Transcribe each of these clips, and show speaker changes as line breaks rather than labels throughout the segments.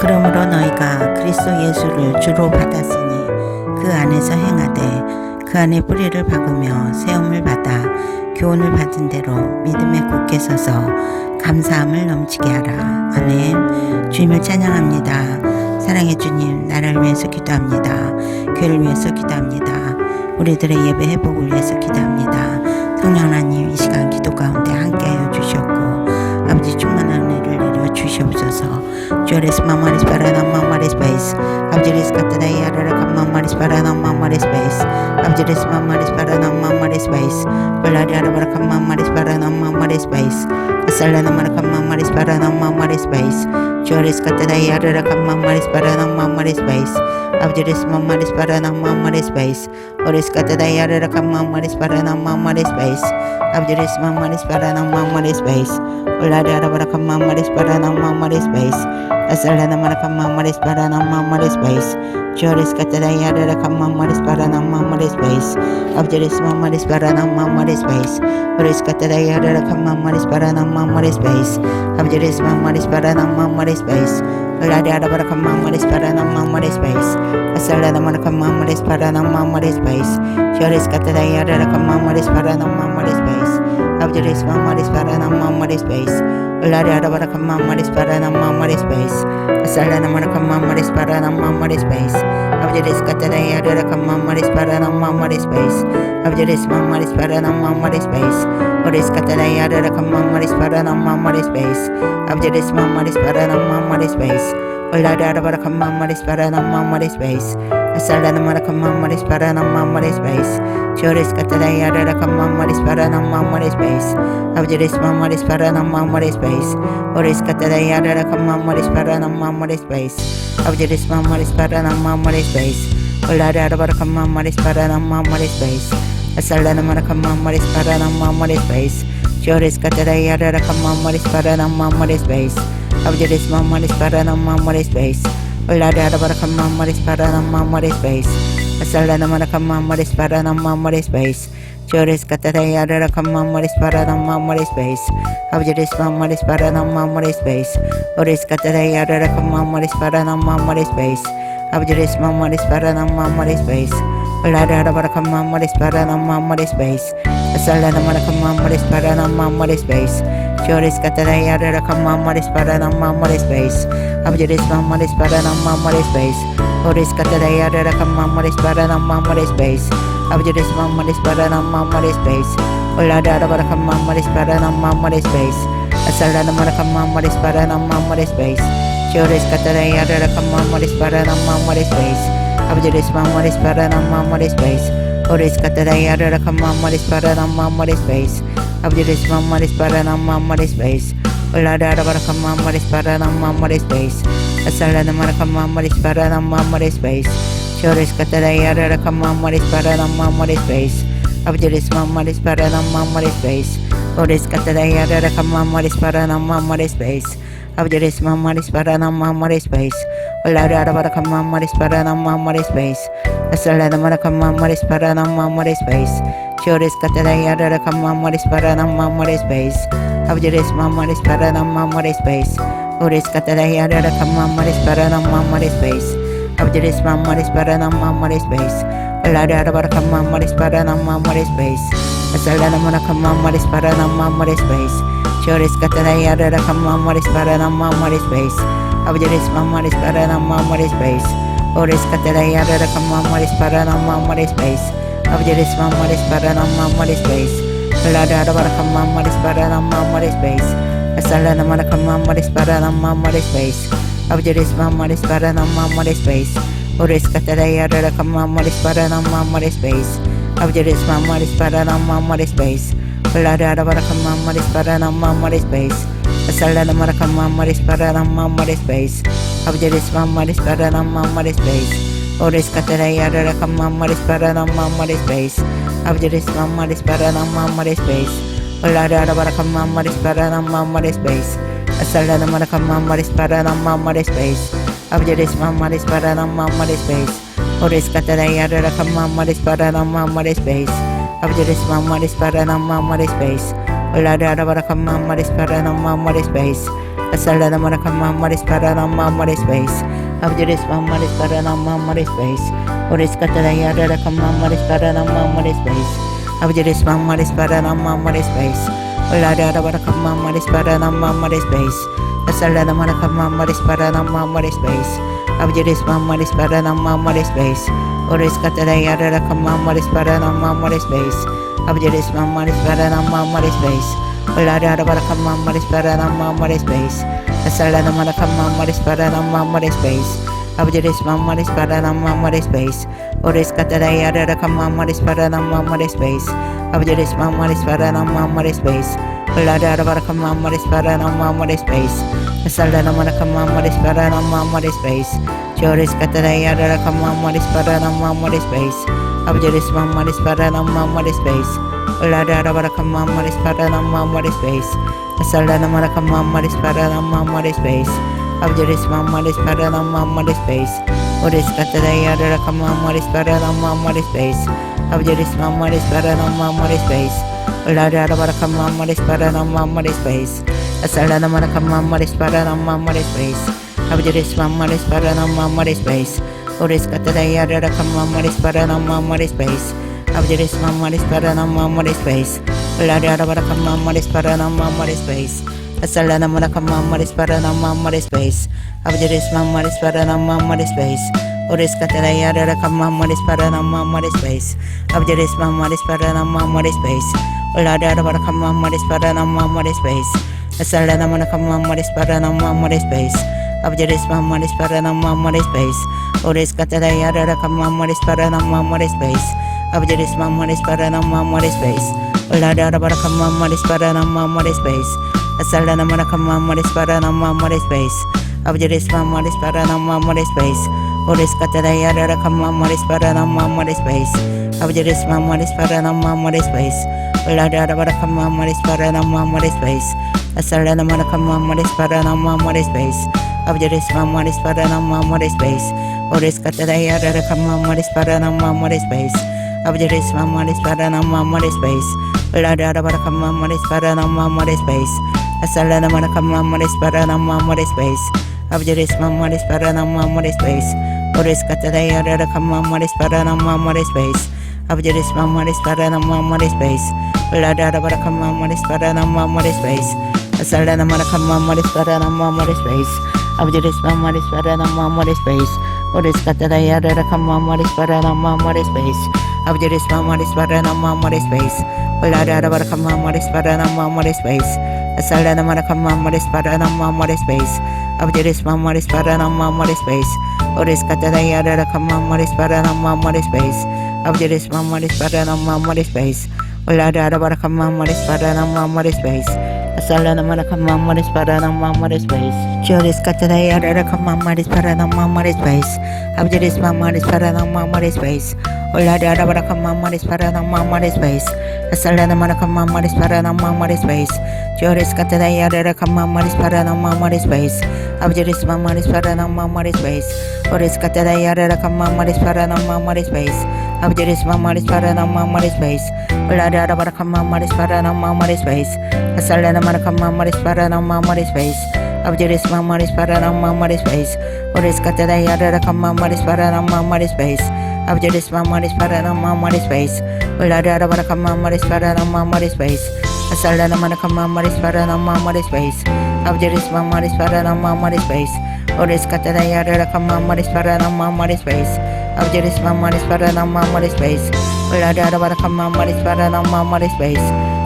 그러므로 너희가 그리스도 예수를 주로 받았으니 그 안에서 행하되 그 안에 뿌리를 박으며 세움을 받아 교훈을 받은 대로 믿음에 굳게 서서 감사함을 넘치게 하라. 아멘. 주님을 찬양합니다. 사랑의 주님, 나를 위해서 기도합니다. 교회를 위해서 기도합니다. 우리들의 예배 회복을 위해서 기도합니다. 성령 하나님, 이 시간 기도 가운데 함께하여 주셨고 아버지 충만한 은혜를 내려 주시옵소서. 주여레스 마마리스 바라나 마마리스 베이스 아버지레스 카트다이 아라라 캄마마리스 바라나 마마리스 베이스 아버지레스 마마리스 바라나 마마리스 베이스 블라리 아라바라 캄마마리스 바라나 마마리스 베이스 아살라나 마라 캄마마리스 바라나 마마리스 베이스 주여레스 카트다이 아라라 캄마마리스 바라나 마마리스 베이스 아버지레스 마마리스 바라나 마마리스 베이스 오레스 카트다이 아라라 캄마마리스 바라나 마마리스 베이스 아버지레스 마마리스 바라나 마마리스 베이스 블라리 아라바라 캄마마리스 바라나 마마리스 베이스 asalana marakam mamaris para nam mamaris base joris katara yara kam mamaris para nam mamaris base abjeris mamaris para nam mamaris base joris katara yara kam mamaris para nam mamaris base abjeris mamaris para nam mamaris base ulada ada para kam mamaris para nam mamaris base asalana marakam mamaris para nam mamaris base joris katara yara kam mamaris para nam mamaris base abjeris mamaris para nam mamaris base ulada ada para kam mamaris para nam mamaris base asalana marakam mamaris para nam mamaris base abjeris katara yara kam mamaris para nam mamaris base abjeris mamaris para nam mamaris base oris katara yara kam mamaris para nam mamaris base abjeris mamaris para nam mamaris base ulada ada para kam mamaris para nam mamaris base asalana marakam mamaris para nam mamaris base joris katara yara kam mamaris para nam mamaris base abjeris mamaris para nam mamaris base oris katara yara kam mamaris para nam mamaris base abjeris mamaris para nam mamaris base ulada ada para kam mamaris para nam mamaris base asalana marakam mamaris para nam mamaris base joris katara yara kam mamaris para nam mamaris base abjeris mamaris para nam mamaris base ulada ada para kam mamaris para nam mamaris base asalana marakam mamaris para nam mamaris base joris katara yara kam mamaris para nam mamaris base abjeris mamaris para nam mamaris base oris katara yara kam mamaris para nam mamaris base abjeris mamaris para nam mamaris base ulada ada para kam mamaris para nam mamaris base asalana marakam mamaris para nam mamaris base joris katara yara kam mamaris para nam mamaris base abjeris mamaris para nam mamaris base oris katara yara kam mamaris para nam mamaris base abjeris mamaris para nam mamaris base ulada ada para kam mamaris para nam mamaris base asalana marakam mamaris para nam mamaris base joris katara yara kam mamaris para nam mamaris base abjeris mamaris para nam mamaris base oris katara yara kam mamaris para nam mamaris base abjeris mamaris para nam mamaris base ulada ada para kam mamaris para nam mamaris base asalana marakam mamaris para nam mamaris base joris katara yara kam mamaris para nam mamaris base abjeris mamaris para nam mamaris base oris katara yara kam mamaris para nam mamaris base abjeris mamaris para nam mamaris base ulada ada para kam mamaris para nam mamaris base asalana marakam mamaris para nam mamaris base joris katara yara kam mamaris para nam mamaris base abjeris mamaris para nam mamaris base oris katara yara kam mamaris para nam mamaris base abjeris mamaris para nam mamaris base ulada ada para kam mamaris para nam mamaris base asalana marakam mamaris para nam mamaris base joris katara yara kam mamaris para nam mamaris base abjeris mamaris para nam mamaris base oris katara yara kam mamaris para nam mamaris base abjeris mamaris para nam mamaris base ulada ada para kam mamaris para nam mamaris base asalana marakam mamaris para nam mamaris base abjeris mamaris para nam mamaris base oris katara yara kam mamaris para nam mamaris base abjeris mamaris para nam mamaris base ulada ada para kam mamaris para nam mamaris base asalana marakam mamaris para nam mamaris base abjeris mamaris para nam mamaris base oris katara yara kam mamaris para nam mamaris base abjeris mamaris para nam mamaris base ulada ada para kam mamaris para nam mamaris base asalana marakam mamaris para nam mamaris base abjeris mamaris para nam mamaris base oris katara yara kam mamaris para nam mamaris base abjeris mamaris para nam mamaris base ulada ada para kam mamaris para nam mamaris base Asalada Marakama Maris Paranama Maris Base, Abdiris Maris Paranama Maris Base, Oris Catalayada Kama Maris Paranama Maris Base, Abdiris Maris Paranama Maris Base, Olada Barakama Maris Paranama Maris Base, Asalada Marakama Maris Paranama Maris Base, Abdiris Maris Paranama Maris Base, Oris Catalayada Kama Maris Paranama Maris Base, Abdiris Maris Paranama Maris Base, Olada Barakama Maris Paranama Maris Base, Asalada Marakama Maris Paranama Maris Base, Abdiris Maris Paranama Maris Base, Oris Catalayada Kama Maris Paranama Maris Base, Abdiris Maris Paranama Maris Base, Olada Barakama Maris Paranama Maris Base, Asalada Marakama Maris Paranama Maris Base, Joris Catalayada Kama Maris Paranama Maris Base, Abdiris Maris Paranama Maris Base, Olada Barakama Maris Paranama Maris Base, Asalada Marakama Maris Paranama Maris Base, Abdiris Maris Paranama Maris Base, Oris Catalayada Kama Maris Paranama Maris Base, Abdiris Maris Paranama Maris Base, Olada Barakama Maris Paranama Maris Base, Asalada Marakama Maris Paranama Maris Base, Abdiris Maris Paranama Maris Base, Oris Catalayada Kama Maris Paranama Maris Base, Abdiris Maris Paranama Maris Base, Olada Barakama Maris Paranama Maris Base, Asalada Marakama Maris Paranama Maris Base, Abdiris Maris Paranama Maris Base, Oris Catalayada Kama Maris Paranama Maris Base, Abdiris Maris Paranama Maris Base, Olada Barakama Maris Paranama Maris Base, Asalada Marakama Maris Paranama Maris Base, Abdiris Maris Paranama Maris Base, Oris Catalayada Kama Maris Paranama Maris Base, Abdiris Maris Paranama Maris Base, Olada Barakama Maris Paranama Maris Base, Asalada Marakama Maris Paranama Maris Base, Abdiris Maris Paranama Maris Base, Oris Catalayada Kama Maris Paranama Maris Base, Abdiris Maris Paranama Maris Base, Olada Barakama Maris Paranama Maris Base, Asalada Marakama Maris Paranama Maris Base, Abdiris Maris Paranama Maris Base, Oris Catalayada Kama Maris Paranama Maris Base, Abdiris Maris Paranama Maris Base, Olada Barakama Maris Paranama Maris Base, Asalada Marakama Maris Paranama Maris Base, Abdiris Maris Paranama Maris Base, Oris Catalayada Kama Maris Paranama Maris Base, Abdiris Maris Paranama Maris Base, Olada Barakama Maris Paranama Maris Base, Asalada Marakama Maris Paranama Maris Base, Abdiris Maris Paranama Maris Base, Oris Catalayada Kama Maris Paranama Maris Base, Abdiris Maris Paranama Maris Base, Olada Barakama Maris Paranama Maris Base, Asalada Marakama Maris Paranama Maris Base, Abdiris Maris Paranama Maris Base, Oris Catalayada Kama Maris Paranama Maris Base, Abdiris Maris Paranama Maris Base, Olada Barakama Maris Paranama Maris Base, Asalada Marakama Maris Paranama Maris Base, Joris Catalayada Kama Maris Paranama Maris Base, Abdiris Maris Paranama Maris Base, Olada Barakama Maris Paranama Maris Base, Asalada Marakama Maris Paranama Maris Base, Joris Catalayada Kama Maris Paranama Maris Base, Abdiris Maris Paranama Maris Base, Oris Catalayada Kama Maris Paranama Maris Base, Abdiris Maris Paranama Maris Base, Olada Barakama Maris Paranama Maris Base, Asalada Marakama Maris Paranama Maris Base, Abdiris Maris Paranama Maris Base, Oris Catalayada Kama Maris Paranama Maris Base, Abdiris Maris Paranama Maris Base, Olada Barakama Maris Paranama Maris Base, Asalada Marakama Maris Paranama Maris Base, Abdiris Maris Paranama Maris Base, Oris Catalayada Kama Maris Paranama Maris Base, Abdiris Maris Paranama Maris Base, Olada Barakama Maris Paranama Maris Base,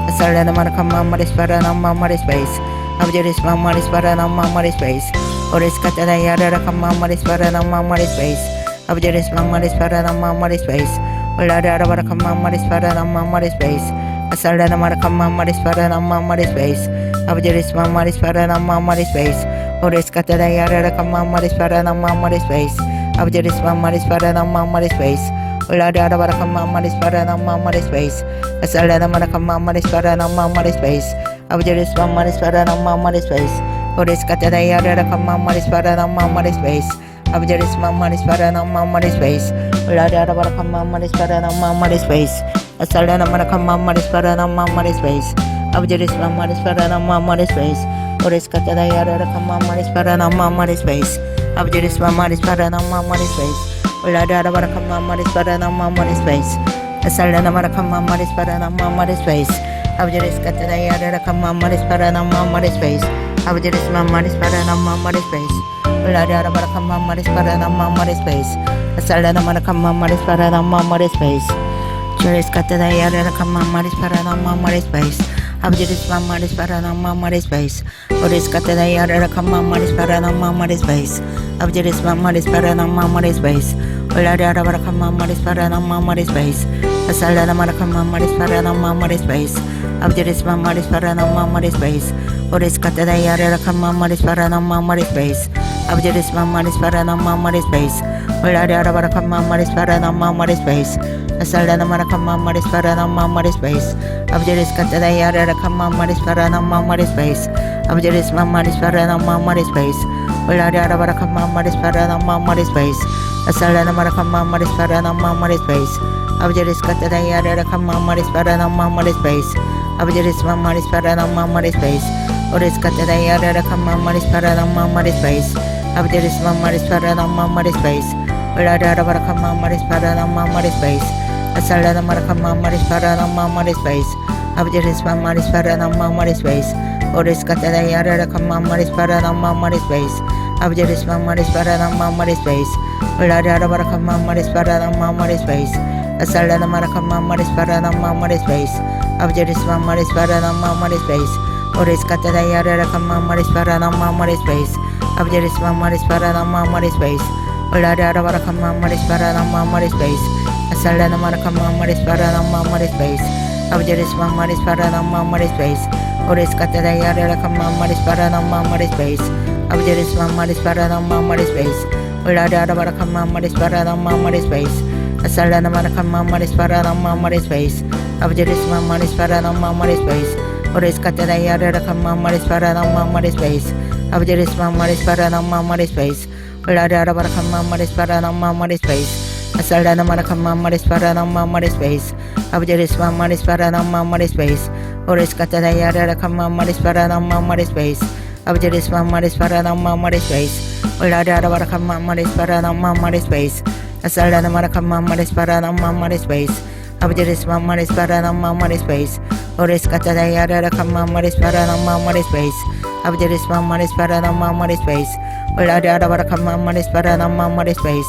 Asalada Marakama Maris Paranama Maris Base, Abdiris Maris Paranama Maris Base, Oris Catalayada Kama Maris Paranama Maris Base, Abdiris Maris Paranama Maris Base, Olada Barakama Maris Paranama Maris Base, Asalada Marakama Maris Paranama Maris Base, Abdiris Maris Paranama Maris Base, Oris Catalayada Kama Maris Paranama Maris Base, Abdiris Maris Paranama Maris Base, Olada Barakama Maris Paranama Maris Base, Asalada Marakama Maris Paranama Maris Base, Abdiris Maris Paranama Maris Base, Oris Catalayada Kama Maris Paranama Maris Base, Abdiris Maris Paranama Maris Base, Olada Barakama Maris Paranama Maris Base, Asalada Marakama Maris Paranama Maris Base, Abdiris Maris Paranama Maris Base, Oris katara yara kama maris para nama maris space. Abdiris maris para nama maris space. Ulada para kama maris para nama maris space. Asalana para kama maris para nama maris space. Abdiris katara yara kama maris para nama maris space. Abdiris maris para nama maris space. Ulada para kama maris para nama maris space. Asalana para kama maris para nama maris space. Juris katara yara kama maris para nama maris space. Abdiris maris para nama maris space. Oris katara yara kama maris para nama maris space. Abdiris maris para nama maris space. Ulada para kama maris para nama maris space. Asalana para kama maris para nama maris space. Abdiris maris para nama maris space. Oris katara yara kama maris para nama maris space. Abdiris maris para nama maris space. Ulada para kama maris para nama maris space. Asalana para kama maris para nama maris space. Abdiris katara yara kama maris para nama maris space. Abdiris maris para nama maris space. Ulada para kama maris para nama maris space. Asalana para kama maris para nama maris space. Abdiris katara yara kama maris para nama maris space. Abdiris maris para nama maris space. Oris katara yara kama maris para nama maris space. Abdiris maris para nama maris space. Ulada para kama maris para nama maris space. Asalana para kama maris para nama maris space. Abdiris maris para nama maris space. Oris katara yara kama maris para nama maris space. Abdiris maris para nama maris space. Ulada para kama maris para nama maris space. Asalana para kama maris para nama maris space. Abdiris maris para nama maris space. Oris katara yara kama maris para nama maris space. Abdiris maris para nama maris space. Ulada para kama maris para nama maris space. Asalana para kama maris para nama maris space. Abdiris maris para nama maris space. Oris katara yara kama maris para nama maris space. Abdiris maris para nama maris space. Ulada para kama maris para nama maris space. Asalana para kama maris para nama maris space. Abdiris maris para nama maris space. Oris katara yara kama maris para nama maris space. Abdiris maris para nama maris space. Ulada para kama maris para nama maris space. Asalana para kama maris para nama maris space. Abdiris maris para nama maris space. Oris katara yara kama maris para nama maris space. Abdiris maris para nama maris space. Ulada para kama maris para nama maris space. Asalana para kama maris para nama maris space. Abdiris maris para nama maris space. Oris katara yara kama maris para nama maris space. Abdiris maris para nama maris space. Ulada para kama maris para nama maris space.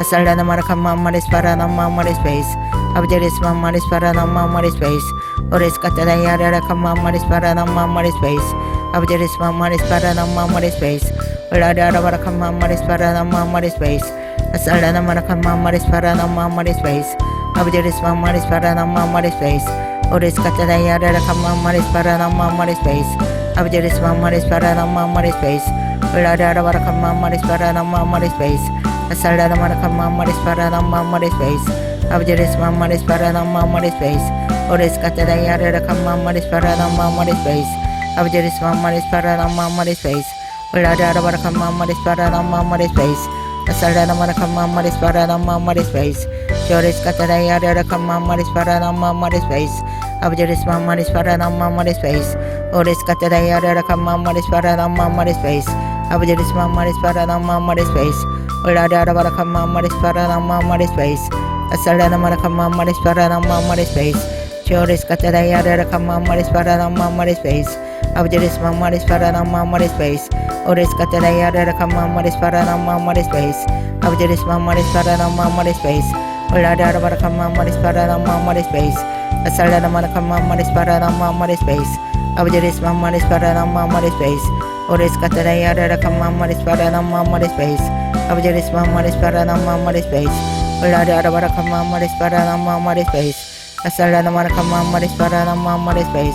Asalana para kama maris para nama maris space. Abdiris maris para nama maris space. Oris katara yara kama maris para nama maris space. Abdiris maris para nama maris space. Ulada para kama maris para nama maris space. Asalana para kama maris para nama maris space. Abdiris maris para nama maris space. Oris katara yara kama maris para nama maris space. Abdiris maris para nama maris space. Ulada para kama maris para nama maris space. Asalana para kama maris para nama maris space. Abdiris maris para nama maris space. Oris katara yara kama maris para nama maris space. Abdiris maris para nama maris space. Ulada para kama maris para nama maris space. Asalana para kama maris para nama maris space. Joris katara yara kama maris para nama maris space. Abdiris maris para nama maris space. Oris katara yara kama maris para nama maris space. Abdiris maris para nama maris space. Ulada para kama maris para nama maris space. Asalana para kama maris para nama maris space. Joris katara yara kama maris para nama maris space. Abdiris maris para nama maris space. Oris katara yara kama maris para nama maris space. Abdiris maris para nama maris space. Ulada para kama maris para nama maris space. Asalana para kama maris para nama maris space. Abdiris maris para nama maris space. Oris katara yara kama maris para nama maris space. Abdiris maris para nama maris space. Ulada para kama maris para nama maris space. Asalana para kama maris para nama maris space.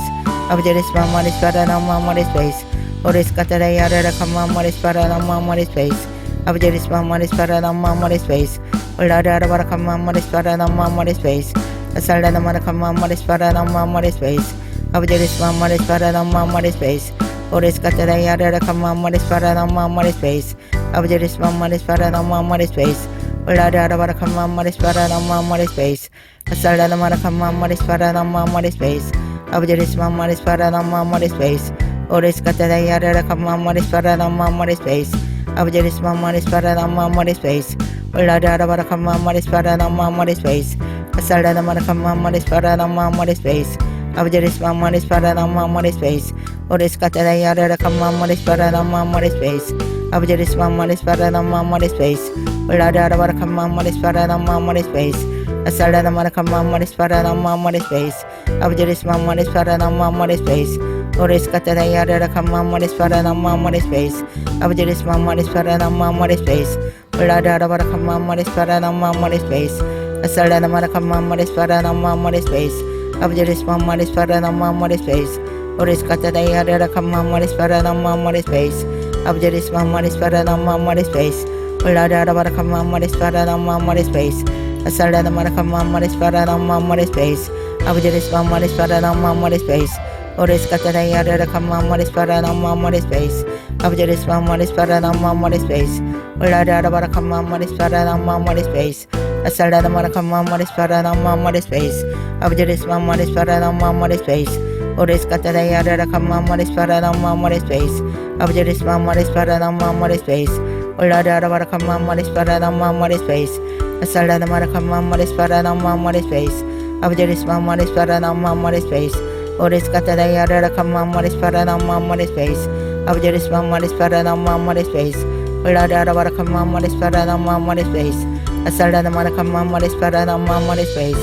Abdiris maris para nama maris space. Oris katara yara kama maris para nama maris space. Abdiris maris para nama maris space. Ulada para kama maris para nama maris space. Asalana para kama maris para nama maris space. Abdiris maris para nama maris space. Oris katara yara kama maris para nama maris space. Abdiris maris para nama maris space. Ulada para kama maris para nama maris space. Asalana para kama maris para nama maris space. Abdiris maris para nama maris space. Oris katara yarara kama maris para nama maris space. Abjaris maris para nama maris space. Uladara para kama maris para nama maris space. Asala nama kama maris para nama maris space. Abjaris maris para nama maris space. Oris katara yarara kama maris para nama maris space. Abjaris maris para nama maris space. Uladara para kama maris para nama maris space. Asala nama kama maris para nama maris space. Abjaris maris para nama maris space. Oris katara yarara kama maris para nama maris space. Abjaris maris para nama maris space. Uladara para kama maris para nama maris space. Asala nama kama maris para nama maris space. Abjaris maris para nama maris space. Oris katara yarara kama maris para nama maris space. Abjaris maris para nama maris space. Uladara para kama maris para nama maris space. Asala nama kama maris para nama maris space. Abjaris maris para nama maris space. Oris katara yarara kama maris para nama maris space. Abjaris maris para nama maris space. Uladara para kama maris para nama maris space. Asala nama kama maris para nama maris space. Abjaris maris para nama maris space. Oris katara yarara kama maris para nama maris space. Abjaris maris para nama maris space. Uladara para kama maris para nama maris space. Asala nama kama maris para nama maris space. Abjaris maris para nama maris space. Oris katara yarara kama maris para nama maris space. Abjaris maris para nama maris space. Uladara para kama maris para nama maris space. Asala nama kama maris para nama maris space.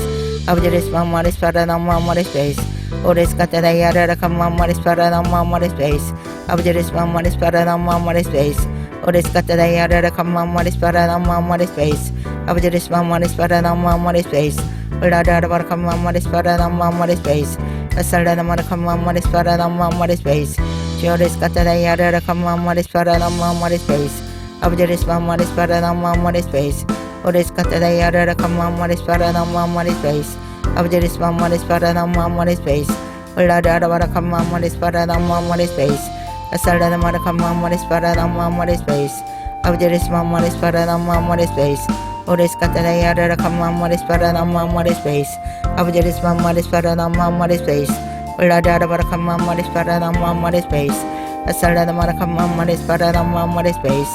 Abjaris maris para nama maris space. Oris katara yarara kama maris para nama maris space. Abjaris maris para nama maris space. Oris katara yarara kama maris para nama maris space. Abjaris maris para nama maris space. Uladara para kama maris para nama maris space. Asala nama kama maris para nama maris space. Oris katara yarara kama maris para nama maris space. Abjaris maris para nama maris space. Oris katara yarara kama maris para nama maris space. Abjaris maris para nama maris space. Uladara para kama maris para nama maris space. Asala nama kama maris para nama maris space. Abjaris maris para nama maris space. Oris katara yarara kama maris para nama maris space. Abjaris maris para nama maris space. Uladara para kama maris para nama maris space. Asala nama kama maris para nama maris space.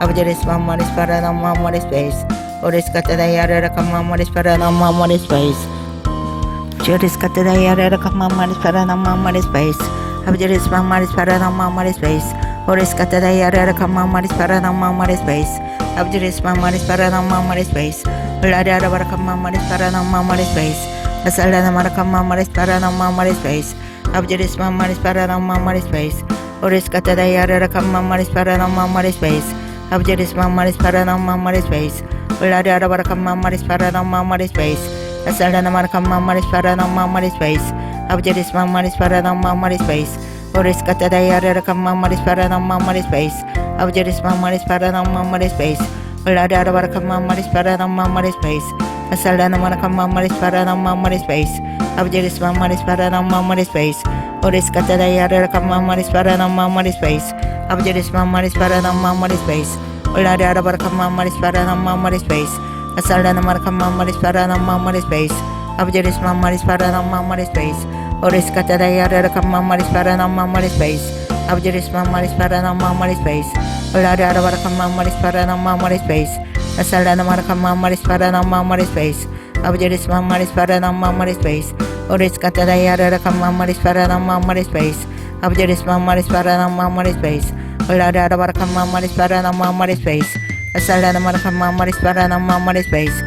Abjaris maris para nama maris space. Oris katara yarara kama maris para nama maris space. Oris katara yarara kama maris para nama maris space. Abjaris maris para nama maris space. Oris katara yarara kama maris para nama maris space. Abjaris maris para nama maris space. Uladara para kama maris para nama maris space. Asala nama kama maris para nama maris space. Abjaris maris para nama maris space. Oris katara yarara kama maris para nama maris space. Abjaris maris para nama maris space. Uladara para kama maris para nama maris space. Asala nama kama maris para nama maris space. Abjaris maris para nama maris space. Oris katara yarara kama maris para nama maris space. Abjaris maris para nama maris space. Uladara para kama maris para nama maris space. Asala nama kama maris para nama maris space. Abjaris maris para nama maris space. Oris katara yarara kama maris para nama maris space. Abjaris maris para nama maris space. Uladara para kama maris para nama maris space. Asala nama kama maris para nama maris space. Abjaris maris para nama maris space. Oris katara yarara kama maris para nama maris space. Abjaris maris para nama maris space. Uladara para kama maris para nama maris space. Asala nama kama maris para nama maris space. Abjaris maris para nama maris space. Oris katara yarara kama maris para nama maris space. Abjaris maris para nama maris space. Uladara para kama maris para nama maris space. Asala nama kama maris para nama maris space.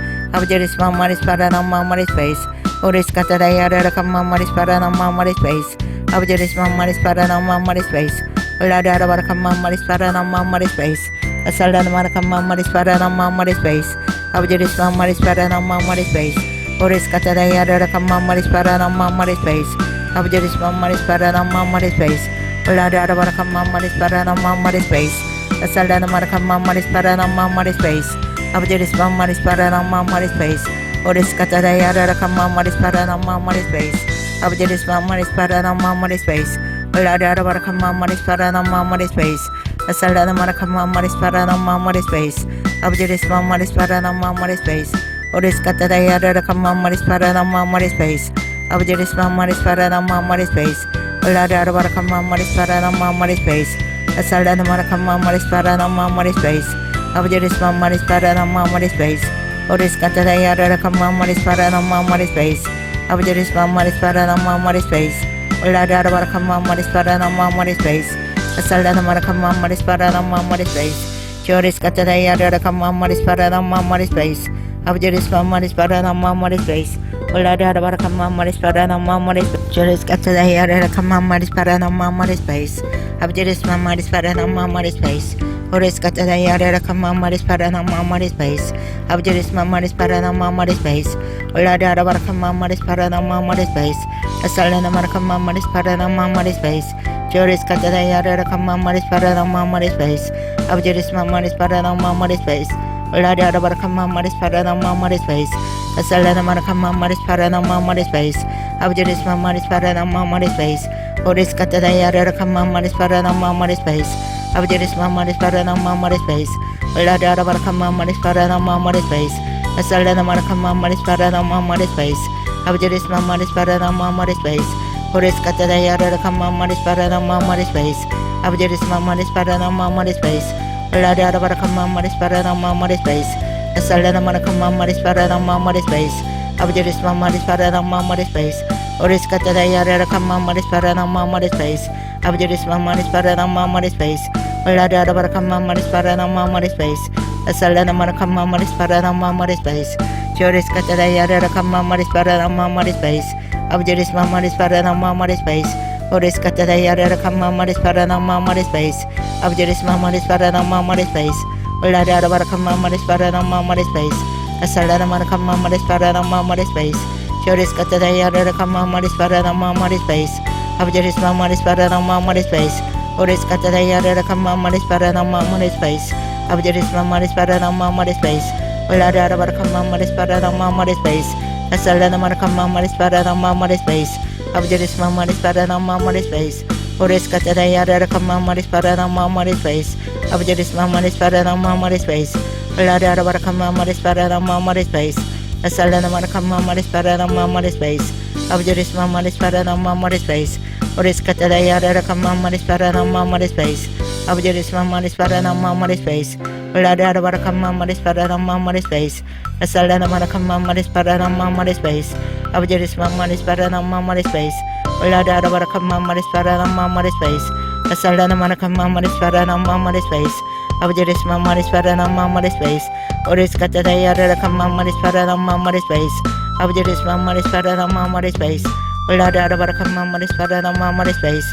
Abjaris maris para nama maris space. Oris katara yarara kama maris para nama maris space. Abjaris maris para nama maris space. Uladara para kama maris para nama maris space. Asala nama kama maris para nama maris space. Abjaris maris para nama maris space. Oris katara yarara kama maris para nama maris space. Abjaris maris para nama maris space. Uladara para kama maris para nama maris space. Asala nama kama maris para nama maris space. Abjaris maris para nama maris space. Oris katara yarara kama maris para nama maris space. Abjaris maris para nama maris space. Uladara para kama maris para nama maris space. Asala nama kama maris para nama maris space. Abjaris maris para nama maris space. Oris katara yarara kama maris para nama maris space. Abjaris maris para nama maris space. Ulada Barakamamari Sparanamamari Space, Asalana Marakamamari Sparanamamari Space, Abdiris Mamari Sparanamamari Space, Oris Cataya Rakamamari Sparanamamari Space, Abdiris Mamari Sparanamamari Space, Ulada Barakamamari Sparanamamari Space, Asalana Marakamamari Sparanamamari Space, Joris Cataya Rakamamari Sparanamamari Space, Abdiris Mamari Sparanamamari Space, Ulada Barakamamari Sparanamamari Space, Joris Cataya Rakamamari Sparanamamari Space, Abdiris Mamari Sparanamamari Space, Oris Cataya Rakamamari Sparanamamari Space, Abdiris Mamari Sparanamamari Space, Ulada Barakamamari Sparanamamari Space, Asalana Marakamamari Sparanamamari Space, Joris Cataya Rakamamari Sparanamamari Space, Abdiris Mamari Sparanamamari Space, Ulada Barakamamari Sparanamamari Space, Asalana Marakamamari Sparanamamari Space, Abdiris Mamari Sparanamamari Space, Oris Cataya Rakamamari Sparanamamari Space, Abdiris Mamari Sparanamamari Space, Ulada Barakamamari Sparanamamari Space, Asalana Marakamamari Sparanamamari Space, Abdiris Mamari Sparanamamari Space, Oris Cataya Rakamamari Sparanamamari Space, Abdiris Mamari Sparanamamari Space, Ulada Barakamamari Sparanamamari Space, Asalana Marakamamari Sparanamamari Space, Abdiris Mamari Sparanamamari Space, Oris Cataya Rakamamari Sparanamamari Space, Abdiris Mamari Sparanamamari Space, Ulada Barakamamari Sparanamamari Space, Asalana Marakamamari Sparanamamari Space, Joris Cataya Rakamamari Sparanamamari Space, Abdiris Mamari Sparanamamari Space, Oris Cataya Rakamamari Sparanamamari Space, Abdiris Mamari Sparanamamari Space, Ulada Barakamamari Sparanamamari Space, Asalana Marakamamari Sparanamamari Space, Joris Cataya Rakamamari Sparanamamari Space, Abdiris Mamari Sparanamamari Space, Oris Cataya Rakamamari Sparanamamari Space, Abdiris Mamari Sparanamamari Space, Ulada Barakamamari Sparanamamari Space, Asalana Marakamamari Sparanamamari Space, Abdiris Mamari Sparanamamari Space, Oris Cataya Rakamamari Sparanamamari Space, Abdiris Mamari Sparanamamari Space, Ulada Barakamamari Sparanamamari Space, Asalana Marakamamari Sparanamamari Space, Abdiris Mamari Sparanamamari Space, Oris Cataya Rakamamari Sparanamamari Space, Abdiris Mamari Sparanamamari Space, Ulada Barakamamari Sparanamamari Space, Asalana Marakamamari Sparanamamari Space, Abdiris Mamari Sparanamamari Space, Ulada Barakamamari Sparanamamari Space, Asalana Marakamamari Sparanamamari Space, Abdiris Mamari Sparanamamari Space, Oris Cataya Rakamamari Sparanamamari Space, Abdiris Mamari Sparanamamari Space, Ulada Barakamamari Sparanamamari Space,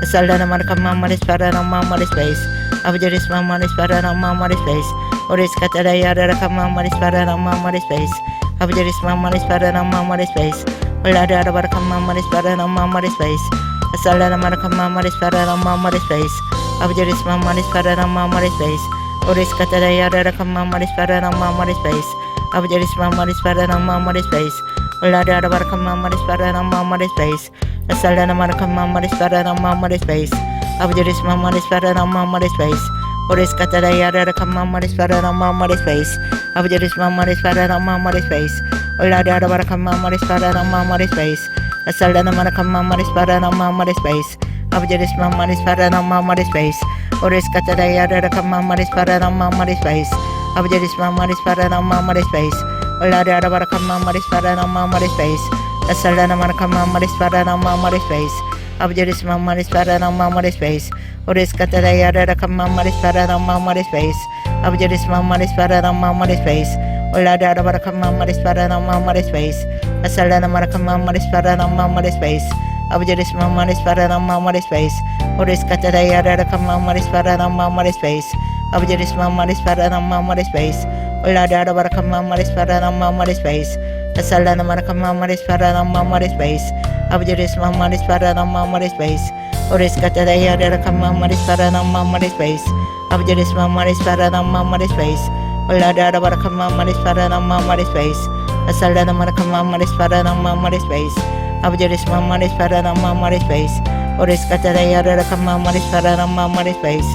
Asalana Marakamamari Sparanamamari Space, Abdiris Mamari Sparanamamari Space, Oris Cataya Rakamamari Sparanamamari Space, Abdiris Mamari Sparanamamari Space, Ulada Barakamamari Sparanamamari Space, Asalana Marakamamari Sparanamamari Space, Abdiris Mamari Sparanamamari Space, Oris Cataya Rakamamari Sparanamamari Space, Abdiris Mamari Sparanamamari Space, Ulada Barakamamari Sparanamamari Space, Asalana Marakamamari Sparanamamari Space, Abdiris Mamari Sparanamamari Space, Oris Cataya Rakamamari Sparanamamari Space, Abdiris Mamari Sparanamamari Space, Ulada Barakamamari Sparanamamari Space, Asalana Marakamamari Sparanamamari Space, Abdiris Mamari Sparanamamari Space, Oris Cataya Rakamamari Sparanamamari Space, Abdiris Mamari Sparanamamari Space, Ulada Barakamamari Sparanamamari Space, Asalana Marakamamari Sparanamamari Space, Abdiris Mamari Sparanamamari Space, Oris Cataya Rakamamari Sparanamamari Space, Abdiris Mamari Sparanamamari Space, Ulada Barakamamari Sparanamamari Space, Asalana Marakamamari Sparanamamari Space, Abdiris Mamari Sparanamamari Space, Oris Cataya Rakamamari Sparanamamari Space, Abdiris Mamari Sparanamamari Space, Ulada Barakamamari Sparanamamari Space, Asalana Marakamamari Sparanamamari Space, Abdiris Mamari Sparanamamari Space, Oris Cataya Rakamamari Sparanamamari Space, Abdiris Mamari Sparanamamari Space, Ulada Barakamamari Sparanamamari Space, Asalana Marakamamari Sparanamamari Space, Abdiris Mamari Sparanamamari Space, Oris Cataya Rakamamari Sparanamamari Space,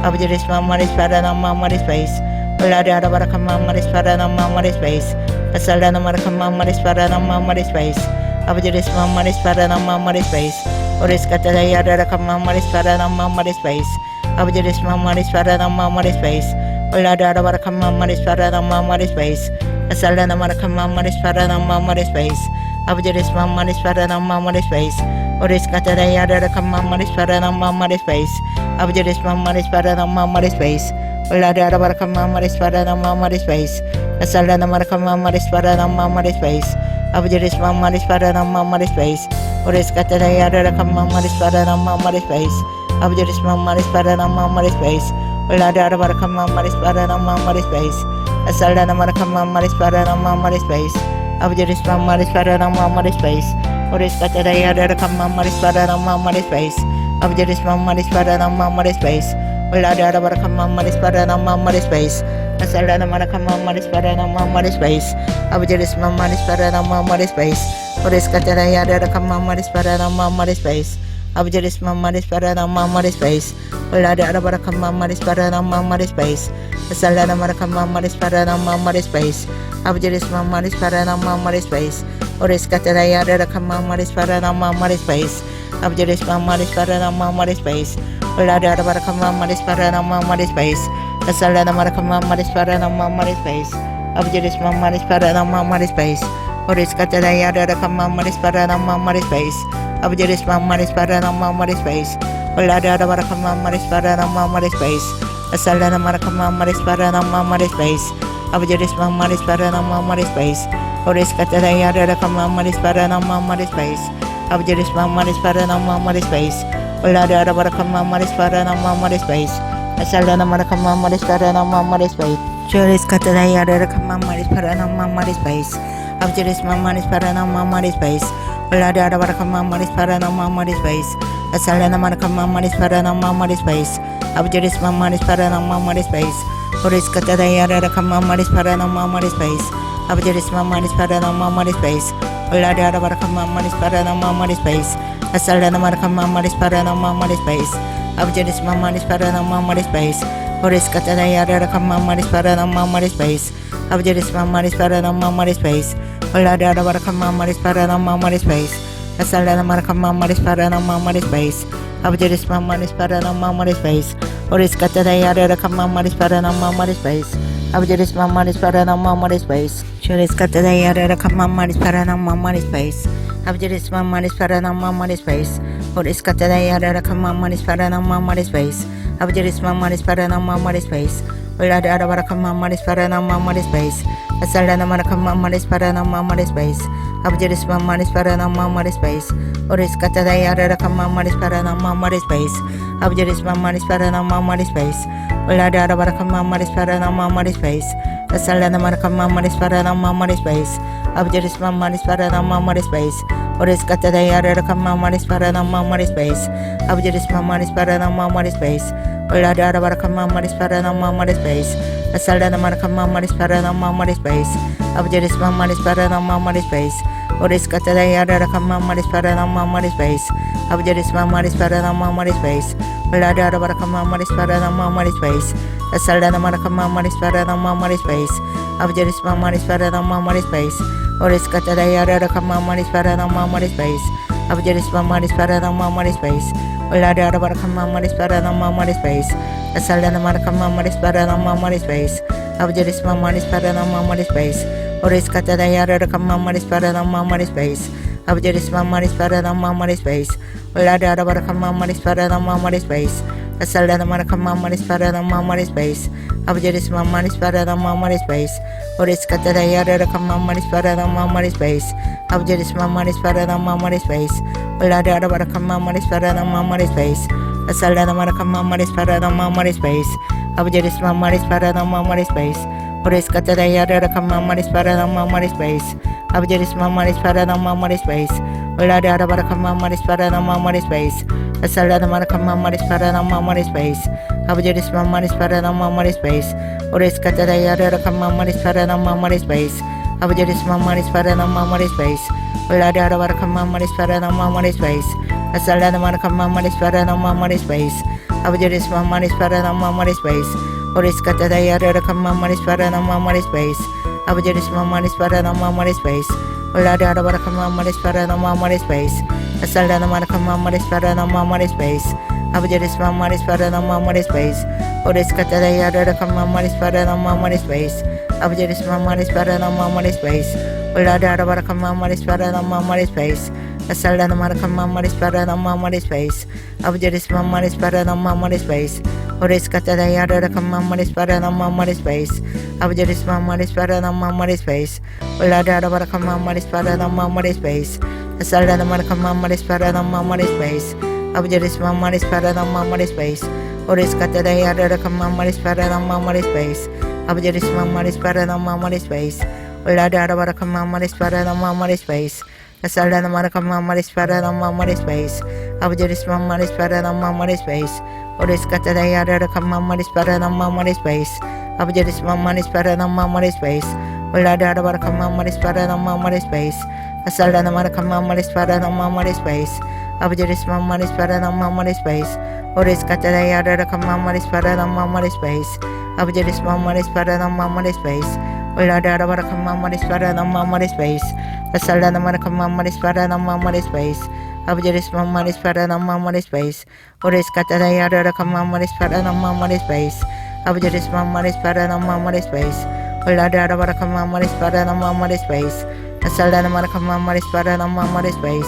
Abdiris Mamari Sparanamamari Space, Ulada Barakamamari Sparanamamari Space, Asalana Marakamamari Sparanamamari Space, Abdiris Mamari Sparanamamari Space, Oris Cataya Kamaris Paranamaris Space, Abjadis Mamaris Paranamaris Space, Olada Kamaris Paranamaris Space, Asalana Marakamaris Paranamaris Space, Abjadis Mamaris Paranamaris Space, Oris Cataya Kamaris Paranamaris Space, Abjadis Mamaris Paranamaris Space, Olada Kamaris Paranamaris Space, Asalana Marakamaris Paranamaris Space, Abjadis Mamaris Paranamaris Space, Oris Cataya Kamaris Paranamaris Space, Abjadis Mamaris Paranamaris Space, Olada Kamaris Paranamaris Space, Asalana Marakamaris Paranamaris Space, Abjadis Mamaris Paranamaris Space, Oris Cataya Kamaris Paranamaris Space, Abjadis Mamaris Paranamaris Space, Olada Kamaris Paranamaris Space, Asalana Marakamaris Paranamaris Space, Abjadis Mamaris Paranamaris Space, Oris Cataya Kamaris Paranamaris Space, Abjadis Mamaris Paranamaris Space, Olada Kamaris Paranamaris Space, Asalana Marakamaris Paranamaris Space, Abjadis Mamaris Paranamaris Space, Oris Cataya Kamaris Paranamaris Space, Abjadis Mamaris Paranamaris Space, Olada Kamaris Paranamaris Space, Asalana Marakamaris Paranamaris Space, Abjadis Mamaris Paranamaris Space, Oris Cataya Kamaris Paranamaris Space, Abjadis Mamaris Paranamaris Space, Olada Kamaris Paranamaris Space, Asalana Marakamaris Paranamaris Space, Abjadis Mamaris Paranamaris Space, Oris Cataya Kamaris Paranamaris Space, Abjadis Mamaris Paranamaris Space, Olada Kamaris Paranamaris Space, Asalana Marakamaris Paranamaris Space, Joris Cataya Kamaris Paranamaris Space, Abjadis Mamaris Paranamaris Space, Olada Kamaris Paranamaris Space, Asalana Marakamaris Paranamaris Space, Abjadis Mamaris Paranamaris Space, Oris Cataya Kamaris Paranamaris Space, Abjadis Mamaris Paranamaris Space, Olada Kamaris Paranamaris Space, Asalana Marakamaris Paranamaris Space, Abjadis Mamaris Paranamaris Space, Oris Cataya Kamaris Paranamaris Space, Abjadis Mamaris Paranamaris Space, Olada Kamaris Paranamaris Space, Asalana Marakamaris Paranamaris Space, Abjadis Mamaris Paranamaris Space, Oris Cataya Kamaris Paranamaris Space, Abjadis Mamaris Paranamaris Space, Joris Cataya Kamaris Paranamaris Space, Abjadis Mamaris Paranamaris Space, Oris Cataya Kamaris Paranamaris Space, Abjadis Mamaris Paranamaris Space, Olada Kamaris Paranamaris Space, Asalana Marakamaris Paranamaris Space, Abjadis Mamaris Paranamaris Space, Oris Cataya Kamaris Paranamaris Space, Abjadis Mamaris Paranamaris Space, Olada Kamaris Paranamaris Space, Asalana Marakamaris Paranamaris Space, Abjadis Mamaris Paranamaris Space, Oris Cataya Kamaris Paranamaris Space, Abjadis Mamaris Paranamaris Space, Olada Kamaris Paranamaris Space, Asalana Marakamaris Paranamaris Space, Abjadis Mamaris Paranamaris Space, Oris Cataya Kamaris Paranamaris Space, Abjadis Mamaris Paranamaris Space, Olada Kamaris Paranamaris Space, Asalana Marakamaris Paranamaris Space, Abjadis Mamaris Paranamaris Space, Oris Cataya Kamaris Paranamaris Space, Abjadis Mamaris Paranamaris Space, Olada Kamaris Paranamaris Space, Asalana Marakamaris Paranamaris Space, Abjadis Mamaris Paranamaris Space, Oris Cataya Kamaris Paranamaris Space, Abjadis Mamaris Paranamaris Space, Olada Kamaris Paranamaris Space, Asalana Marakamaris Paranamaris Space, Abjadis Mamaris Paranamaris Space, Oris Cataya Kamaris Paranamaris Space, Abjadis Mamaris Paranamaris Space, Olada Kamaris Paranamaris Space, Asalana Marakamaris Paranamaris Space, Abjadis Mamaris Paranamaris Space, Oris Cataya Kamaris Paranamaris Space, Abjadis Mamaris Paranamaris Space, Olada Kamaris Paranamaris Space, Asalana Marakamaris Paranamaris Space, Abjadis Mamaris Paranamaris Space, Oris Cataya Kamaris Paranamaris Space, Abjadis Mamaris Paranamaris Space, Olada Kamaris Paranamaris Space, Asalana Marakamaris Paranamaris Space, Abjadis Mamaris Paranamaris Space, Oris Cataya Kamaris Paranamaris Space, Abjadis Mamaris Paranamaris Space, Olada Kamaris Paranamaris Space, Salada Maracama Maris Parana Maris Base, Abujeris Maris Parana Maris Base, Oris Cataya Kama Maris Parana Maris Base, Abujeris Maris Parana Maris Base, Ulada Baracama Maris Parana Maris Base, Salada Maracama Maris Parana Maris Base, Abujeris Maris Parana Maris Base, Oris Cataya Kama Maris Parana Maris Base, Abujeris Maris Parana Maris Base, Ulada Baracama Maris Parana Maris Base, Salada Maracama Maris Parana Maris Base, Abujeris Maris Parana Maris Base, Oris Cataya Kama Maris Parana Maris Base, Abujeris Maris Parana Maris Base, Ulada Baracama Maris Parana Maris Base, Salada Maracama Maris Parana Maris Base, Abujeris Maris Parana Maris Base, Oris Cataya Kama Maris Parana Maris Base, Abujeris Maris Parana Maris Base, Ulada Baracama Maris Parana Maris Base, Salada Maracama Maris Parana Maris Base, Abujeris Maris Parana Maris Base, Oris Cataya Kama Maris Parana Maris Base, Abujeris Maris Parana Maris Base, Ulada Baracama Maris Parana Maris Base, Salada Maracama Maris Parana Maris Base, Abujeris Maris Parana Maris Base, Oris Cataya Kama Maris Parana Maris Base, Abujeris Maris Parana Maris Base, Ulada Baracama Maris Parana Maris Base, Salada Maracama Maris Parana Maris Base,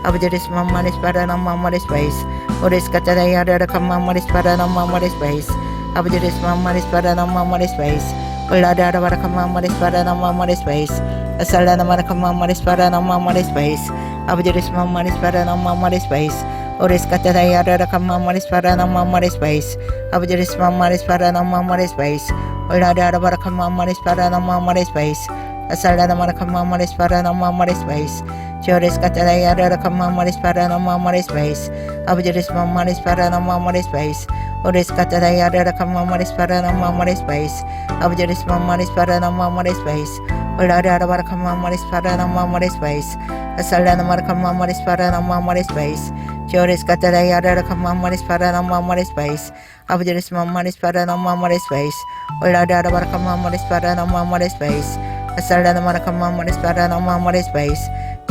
Abujeris Maris Parana Maris Base, Oris Cataya Kama Maris Parana Maris Base, Abujeris Maris Parana Maris Base, Ulada Baracama Maris Parana Maris Base, Salada Maracama Maris Parana Maris Base, Abujeris Maris Parana Maris Base, Oris Cataya Kama Maris Parana Maris Base, Abujeris Maris Parana Maris Base, Ulada Baracama Maris Parana Maris Base, Salada Maracama Maris Parana Maris Base, Joris Cataya Kama Maris Parana Maris Base, Abujeris Maris Parana Maris Base, Oris Cataya Kama Maris Parana Maris Base, Abujeris Maris Parana Maris Base, Ulada Baracama Maris Parana Maris Base, Salada Maracama Maris Parana Maris Base, Joris Cataya Kama Maris Parana Maris Base, Abujeris Maris Parana Maris Base, Ulada Baracama Maris Parana Maris Base, Salada Maracama Maris Parana Maris Base,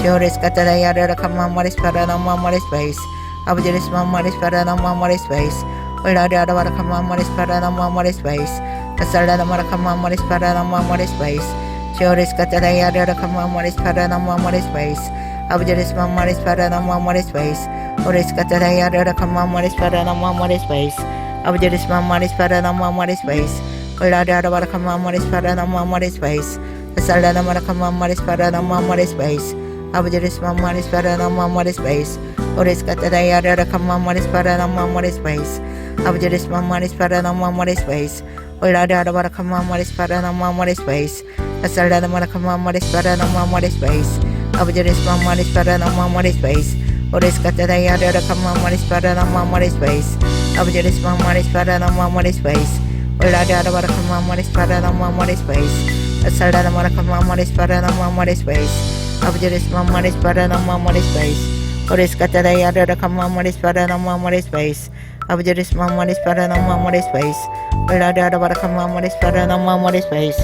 Joris Cataya Kama Maris Parana Maris Base, Abujeris Maris Parana Maris Base, Ulada Baracama Maris Parana Maris Base, Salada Maracama Maris Parana Maris Base, Joris Cataya Kama Maris Parana Maris Base, Abujeris Maris Parana Maris Base, Oris Cataya Kama Maris Parana Maris Base, Abujeris Maris Parana Maris Base, Ulada Baracama Maris Parana Maris Base, Salada Maracama Maris Parana Maris Base, Abujeris Maris Parana Maris Base, Oris Cataya Kama Maris Parana Maris Base, Abujeris Maris Parana Maris Base, Ulada Baracama Maris Parana Maris Base, Salada Maracama Maris Parana Maris Base, Abujeris Maris Parana Maris Base, Oris Cataya Kama Maris Parana Maris Base, Abujeris Maris Parana Maris Base, Ulada Baracama Maris Parana Maris Base, Salada Maracama Maris Parana Maris Base, Abujeris Maris Parana Maris Base, Oris Cataya Kama Maris Parana Maris Base, Abujeris Maris Parana Maris Base, Ulada Baracama Maris Parana Maris Base,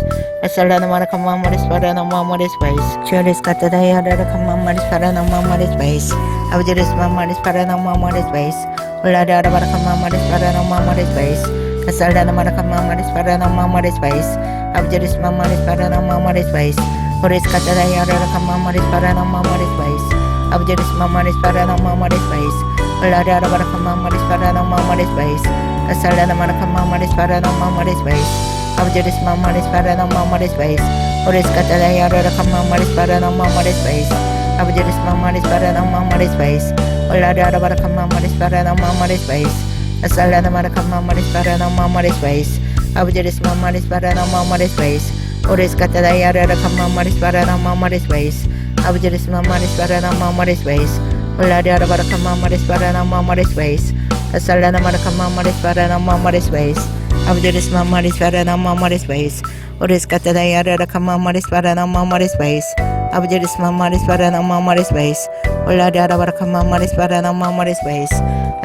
Salada Maracama Maris Parana Maris Base, Joris Cataya Kama Maris Parana Maris Base, Abujeris Maris Parana Maris Base, Ulada Baracama Maris Parana Maris Base, Salada Maracama Maris Parana Maris Base, Abujeris Maris Parana Maris Base, Oris Cataya Kama Maris Parana Maris Base, Abujeris Maris Parana Maris Base, Ulada Baracama Maris Parana Maris Base, Salada Maracama Maris Parana Maris Base, Abujeris Maris Parana Maris Base, Oris Cataya Kama Maris Parana Maris Base, Abujeris Maris Parana Maris Base, Ulada Baracama Maris Parana Maris Base, Salada Maracama Maris Parana Maris Base, Abujeris Maris Parana Maris Base, Oris Cataya Kama Maris Parana Maris Base, Abujeris Maris Parana Maris Base, Ulada Baracama Maris Parana Maris Base, Salada Maracama Maris Parana Maris Base, Abujeris Maris Parana Maris Base, Oris Cataya Kama Maris Parana Maris Base, Abujeris Maris Parana Maris Base, Ulada Baracama Maris Parana Maris Base,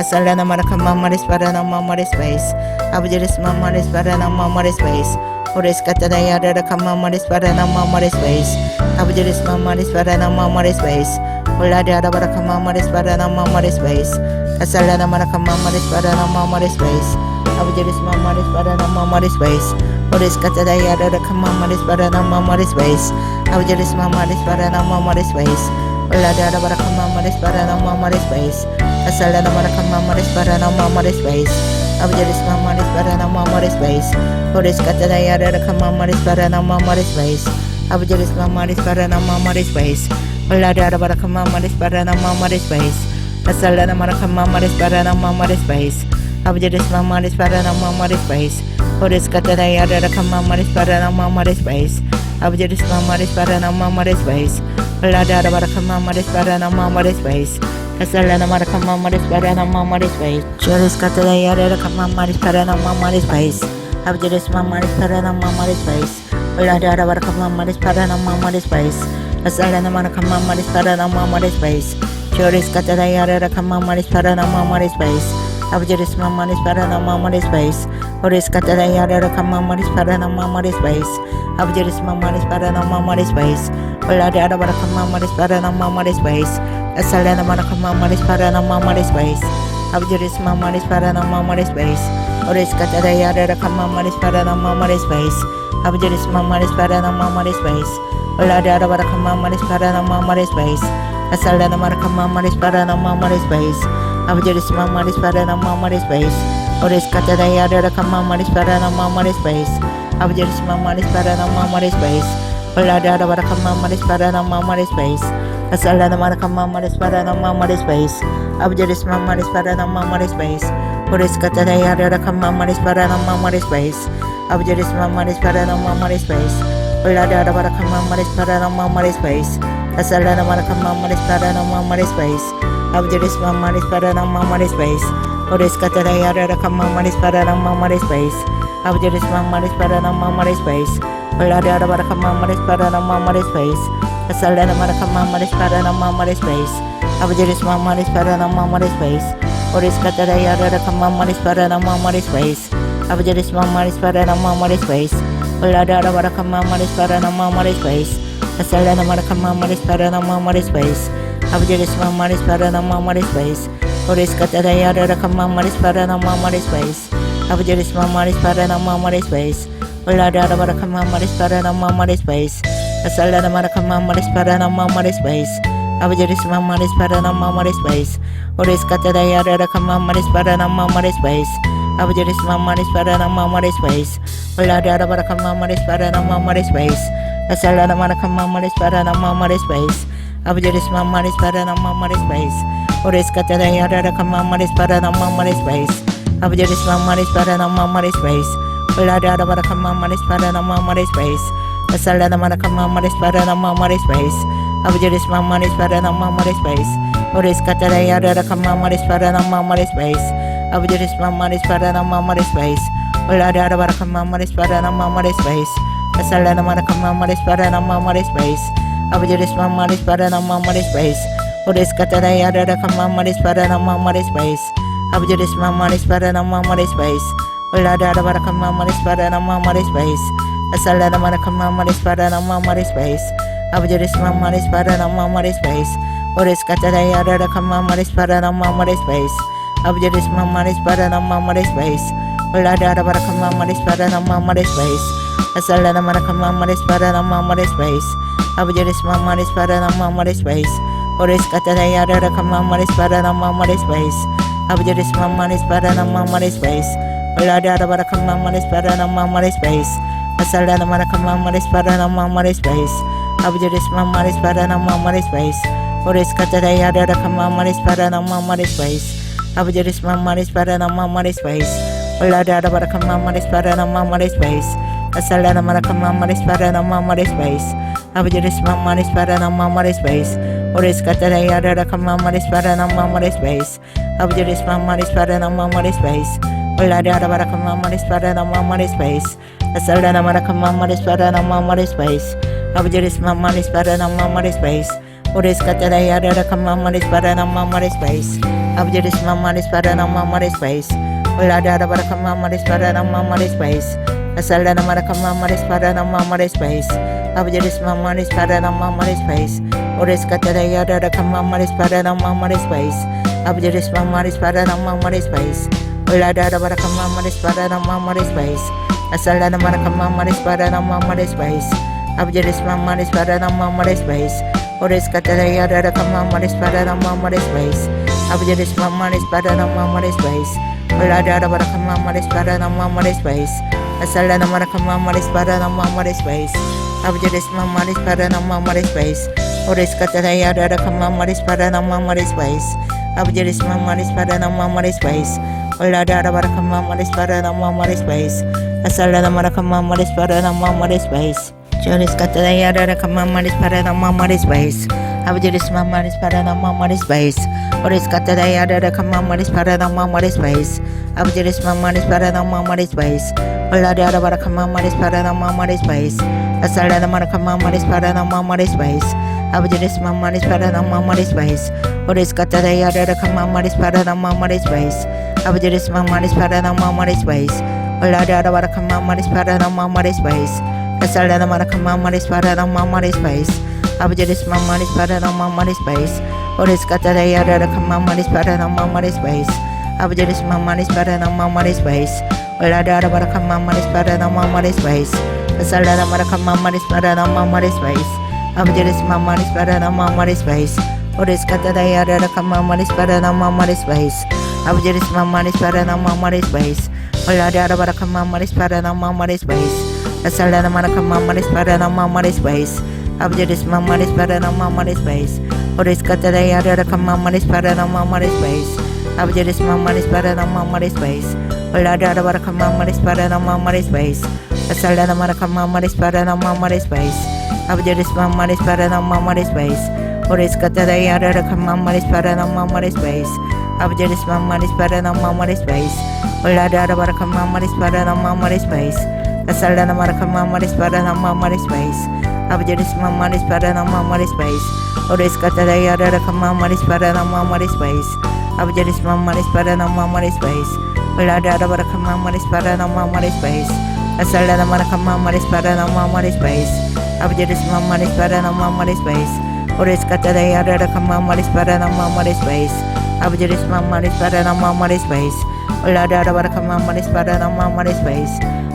Salada Maracama Maris Parana Maris Base, Abujeris Maris Parana Maris Base, Oris Cataya Kama Maris Parana Maris Base, Abujeris Maris Parana Maris Base, Ulada bara kamaris para namaris space. Kasala naman kamaris para namaris space. Abjeris mamaris para namaris space. Oris katadaya da kamaris para namaris space. Abjeris mamaris para namaris space. Ulada bara kamaris para namaris space. Kasala naman kamaris para namaris space. Abjeris mamaris para namaris space. Oris katadaya da kamaris para namaris space. Abjeris mamaris para namaris space. Ulada bara kamaris para namaris space. Kasala naman kamaris para namaris space. Abjeris mamaris para namaris space. Oris katadaya da kamaris para namaris space. Abjeris mamaris para namaris space. Ulada bara kamaris para namaris space. Kasala naman kamaris para namaris space. Oris katadaya da kamaris para namaris space. Abjeris mamaris para namaris space. Ulada bara kamaris para namaris space. Kasala naman kamaris para namaris space. Oris katadaya da kamaris para namaris space. Abjeris mamaris para namaris space. Oris katadaya da kamaris para namaris space. Abjeris mamaris para namaris space. Ulada bara kamaris para namaris space. Kasala naman kamaris para namaris space. Abjeris mamaris para namaris space. Oris katadaya da kamaris para namaris space. Abjeris mamaris para namaris space. Ulada bara kamaris para namaris space. Kasala naman kamaris para namaris space. Abjeris mamaris para namaris space. Oris katadaya da kamaris para namaris space. Abjeris mamaris para namaris space. Ulada bara kamaris para namaris space. Kasala naman kamaris para namaris space. Abjeris mamaris para namaris space. Oris katadaya da kamaris para namaris space. Abjeris mamaris para namaris space. Ulada bara kamaris para namaris space. Kasala naman kamaris para namaris space. Abjeris mamaris para namaris space. Oris katadaya da kamaris para namaris space. Abjeris mamaris para namaris space. Ulada bara kamaris para namaris space. Kasala naman kamaris para namaris space. Abjeris mamaris para namaris space. Oris katadaya da kamaris para namaris space. Abjeris mamaris para namaris space. Ulada bara kamaris para namaris space. Kasala naman kamaris para namaris space. Abjeris mamaris para namaris space. Oris katadaya da kamaris para namaris space. Abjeris mamaris para namaris space. Ulada bara kamaris para namaris space. Kasala naman kamaris para namaris space. Abjeris mamaris para namaris space. Oris katadaya da kamaris para namaris space. Abjeris mamaris para namaris space. Ulada bara kamaris para namaris space. Kasala naman kamaris para namaris space. Abjeris mamaris para namaris space. Oris katadaya da kamaris para namaris space. Abjeris mamaris para namaris space. Ulada bara kamaris para namaris space. Kasala naman kamaris para namaris space. Abjeris mamaris para namaris space. Oris katadaya da kamaris para namaris space. Abjeris mamaris para namaris space. Ulada bara kamaris para namaris space. Kasala naman kamaris para namaris space. Abjeris mamaris para namaris space. Oris katadaya da kamaris para namaris space. Abjeris mamaris para namaris space. Ulada bara kamaris para namaris space. Kasala naman kamaris para namaris space. Abjeris mamaris para namaris space. Oris katadaya da kamaris para namaris space. Abjeris mamaris para namaris space. Ulada bara kamaris para namaris space. Kasala naman kamaris para namaris space. Abjeris mamaris para namaris space. Oris katadaya da kamaris para namaris space. Abjeris mamaris para namaris space. Ulada bara kamaris para namaris space. Kasala naman kamaris para namaris space. Abjeris mamaris para namaris space. Oris katadaya da kamaris para namaris space. Abjeris mamaris para namaris space. Ulada bara kamaris para namaris space. Kasala naman kamaris para namaris space. Abjeris mamaris para namaris space. Oris katadaya da kamaris para namaris space. Abjeris mamaris para namaris space. Ulada bara kamaris para namaris space. Kasala naman kamaris para namaris space. Abjeris mamaris para namaris space. Oris katadaya da kamaris para namaris space. Abjeris mamaris para namaris space. Ulada bara kamaris para namaris space. Kasala naman kamaris para namaris space. Abjeris mamaris para namaris space. Ores kataya da kamamaris para namamaris pais. Abjeris mamaris para namamaris pais. Ulada da para kamamaris para namamaris pais. Asala na para kamamaris para namamaris pais. Abjeris mamaris para namamaris pais. Ores kataya da kamamaris para namamaris pais. Abjeris mamaris para namamaris pais. Ulada da para kamamaris para namamaris pais. Asala na para kamamaris para namamaris pais. Abjeris mamaris para namamaris pais. Ores kataya da kamamaris para namamaris pais. Abjeris mamaris para namamaris pais. Ulada da para kamamaris para namamaris pais. Asala na para kamamaris para namamaris pais. Ores kataya da kamamaris para namamaris pais. Abjeris mamaris para namamaris pais. Ores kataya da kamamaris para namamaris pais. Abjeris mamaris para namamaris pais. Ulada da para kamamaris para namamaris pais. Asala na para kamamaris para namamaris pais. Abjeris mamaris para namamaris pais. Ores kataya da kamamaris para namamaris pais. Abjeris mamaris para namamaris pais. Ulada da para kamamaris para namamaris pais. Asala na para kamamaris para namamaris pais. Abjeris mamaris para namamaris pais. Ores kataya da kamamaris para namamaris pais. Abjeris mamaris para namamaris pais. Ulada da para kamamaris para namamaris pais. Asala na para kamamaris para namamaris pais. Abjeris mamaris para namamaris pais. Ores kataya da kamamaris para namamaris pais. Abjeris mamaris para namamaris pais. Ulada da para kamamaris para namamaris pais. Asala na para kamamaris para namamaris pais. Abjeris mamaris para namamaris pais. Ores kataya da kamamaris para namamaris pais. Abjeris mamaris para namamaris pais. Ulada da para kamamaris para namamaris pais. Asala na para kamamaris para namamaris pais. Abjeris mamaris para namamaris pais. Ores kataya da kamamaris para namamaris pais. Abjeris mamaris para namamaris pais. Ulada da para kamamaris para namamaris pais. Asala na para kamamaris para namamaris pais. Abjeris mamaris para namamaris pais. Ores kataya da kamamaris para namamaris pais. Abjeris mamaris para namamaris pais. Ulada da para kamamaris para namamaris pais. Asala na para kamamaris para namamaris pais. Abjeris mamaris para namamaris pais. Ores kataya da kamamaris para namamaris pais. Abjeris mamaris para namamaris pais. Ulada da para kamamaris para namamaris pais.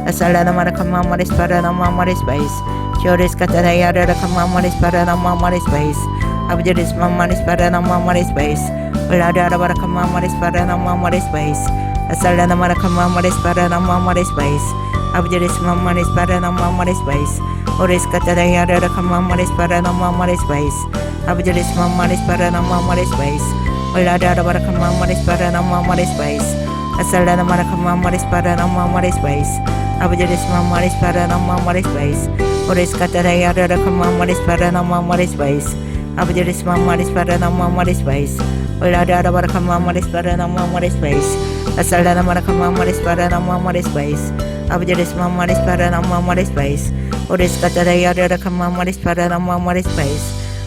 Asala na para kamamaris para namamaris pais. Ores kataya da kamamaris para namamaris pais. Abjeris mamaris para namamaris pais. Ulada da para kamamaris para namamaris pais. Asala na para kamamaris para namamaris pais. Abjeris mamaris para namamaris pais. Ores kataya da kamamaris para namamaris pais. Abjeris mamaris para namamaris pais. Ulada da para kamamaris para namamaris pais. Asala na para kamamaris para namamaris pais. Abjeris mamaris para namamaris pais. Ores kataya da kamamaris para namamaris pais. Abjeris mamaris para namamaris pais. Ulada da para kamamaris para namamaris pais. Asala na para kamamaris para namamaris pais. Abjeris mamaris para namamaris pais. Ores kataya da kamamaris para namamaris pais.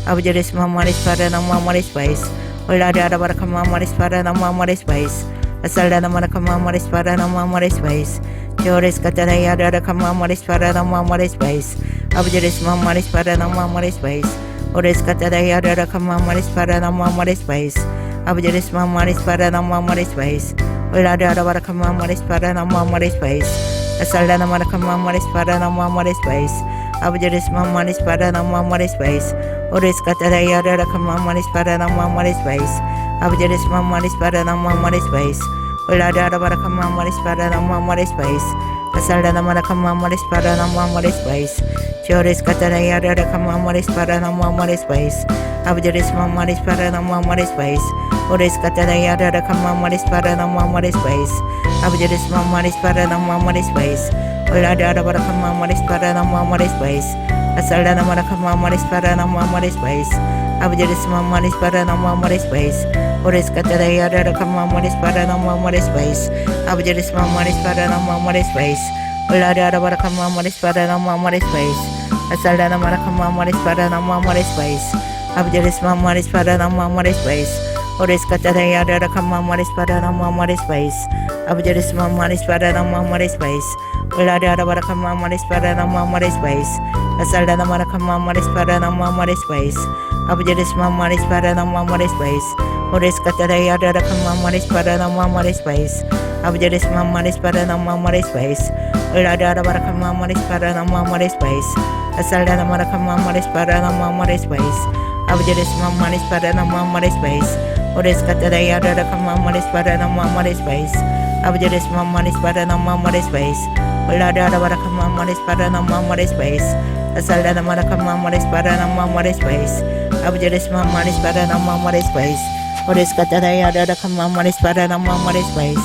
Abjeris mamaris para namamaris pais. Ulada da para kamamaris para namamaris pais. Asala na para kamamaris para namamaris pais. Ores kataya da kamamaris para namamaris pais. Abjeris mamaris para namamaris pais. Ores kataya da kamamaris para namamaris pais. Abjeris mamaris para namamaris pais. Ulada da para kamamaris para namamaris pais. Asala na para kamamaris para namamaris pais. Abjeris mamaris para namamaris pais. Ores kataya da kamamaris para namamaris pais. Abjeris mamaris para namamaris pais. Ulada da para kamamaris para namamaris pais. Asala na para kamamaris para namamaris pais. Ores kataya da kamamaris para namamaris pais. Abjeris mamaris para namamaris pais. Ores kataya da kamamaris para namamaris pais. Abjeris mamaris para namamaris pais. Ulada da para kamamaris para namamaris pais. Asala na para kamamaris para namamaris pais. Abjeris mamaris para namamaris pais. Ores kataya da kamamaris para namamaris pais. Abjeris mamaris para namamaris pais. Ulada da para kamamaris para namamaris pais. Asala na para kamamaris para namamaris pais. Abjeris mamaris para namamaris pais. Ores kataya da kamamaris para namamaris pais. Abjeris mamaris para namamaris pais. Ulada da para kamamaris para namamaris pais. Asala na para kamamaris para namamaris pais. Abjadis mamaris para na mamaris space. Ores katadaya dada kamaris para na mamaris space. Abjadis mamaris para na mamaris space. Ulada para kamaris para na mamaris space. Asalda na mara kamaris para na mamaris space. Abjadis mamaris para na mamaris space. Ores katadaya dada kamaris para na mamaris space. Abjadis mamaris para na mamaris space. Ulada para kamaris para na mamaris space. Asalda na mara kamaris para na mamaris space. Abjadis mamaris para na mamaris space. Ores katadaya dada kamaris para na mamaris space.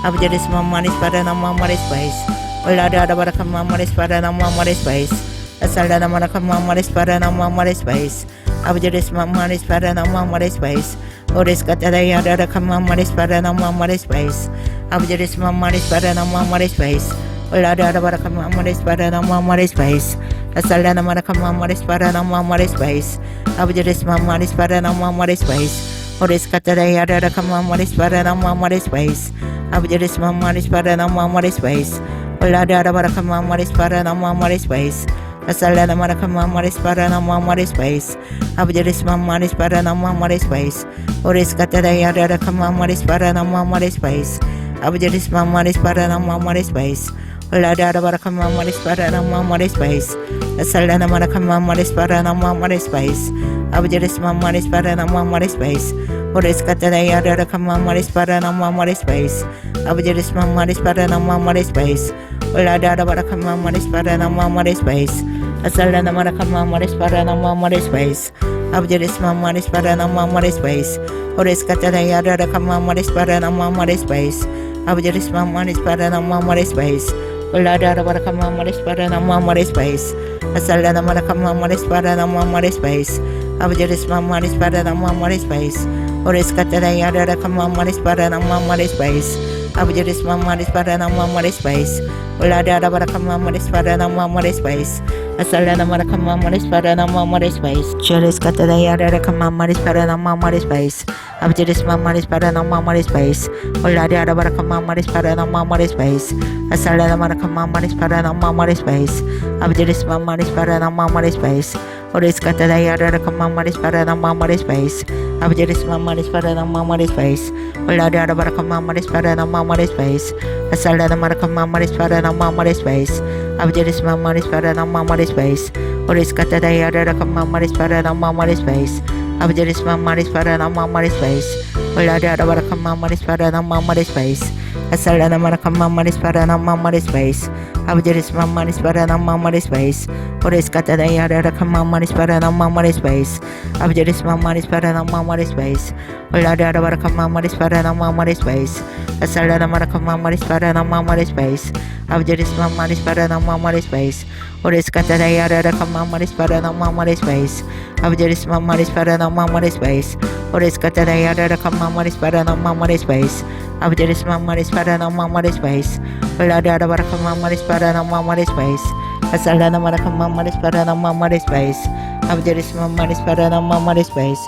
Abjadis mamaris para na mamaris space. Ulada para kamaris para na mamaris space. Asalda na mara kamaris para na mamaris space. Abjadis mamaris para na mamaris space. Ores katadaya dada kamaris para na mamaris space. Abjadis mamaris para na mamaris space. Ulada para kamaris para na mamaris space. Asalda na mara kamaris para na mamaris space. Abjadis mamaris para na mamaris space. Ores katadaya dada kamaris para na mamaris space. Abjadis mamaris para na mamaris space. Ulada para kamaris para na mamaris space. Asalda na mara kamaris para na mamaris space. Abjadis mamaris para na mamaris space. Ores katadaya dada kamaris para na mamaris space. Abjadis mamaris para na mamaris space. Ulada para kamaris para na mamaris space. Asalda na mara kamaris para na mamaris space. Abjadis mamaris para na mamaris space. Ores katadaya dada kamaris para na mamaris space. Abjadis mamaris para na mamaris space. Ulada para kamaris para na mamaris space. Asalda na mara kamaris para na mamaris space. Abjadis mamaris para na mamaris space. Ores katadaya dada kamaris para na mamaris space. Abjadis mamaris para na mamaris space. Ulada para kamaris para na mamaris space. Asalda na mara kamaris para na mamaris space. Abjadis mamaris para na mamaris space. Ores katadaya dada kamaris para na mamaris space. Abjadis mamaris para na mamaris space. Ulada para kamaris para na mamaris space. Asalda na mara kamaris para na mamaris space. Chores katadaya dada kamaris para na mamaris space. Abjadis mamaris para na mamaris space. Ulada para kamaris para na mamaris space. Asalda na mara kamaris para na mamaris space. Abjadis mamaris para na mamaris space. Ores katadaya dada kamaris para na mamaris space. Abjadis mamaris para na mamaris space. Ulada para kamaris para na mamaris space. Asalda na mara kamaris para na mamaris space. Abjadis mamaris para na mamaris space. Ores katadaya dada kamaris para na mamaris space. Abjadis mamaris para na mamaris space. Ulada para kamaris para na mamaris space. Asalda na mara kamaris para na mamaris space. Abjadis mamaris para na mamaris space. Ores katadaya dada kamaris para na mamaris space. Abjadis mamaris para na mamaris space. Ulada para kamaris para na mamaris space. Asalda na mara kamaris para na mamaris space. Abjadis mamaris para na mamaris space. Ores katadaya dada kamaris para na mamaris space. Abjadis mamaris para na mamaris space. Ores katadaya dada kamaris para na mamaris space. Abjadis mamaris para na mamaris space. Ulada para kamaris para na mamaris space. Asalda na mara kamaris para na mamaris space. Abjadis mamaris para na mamaris space.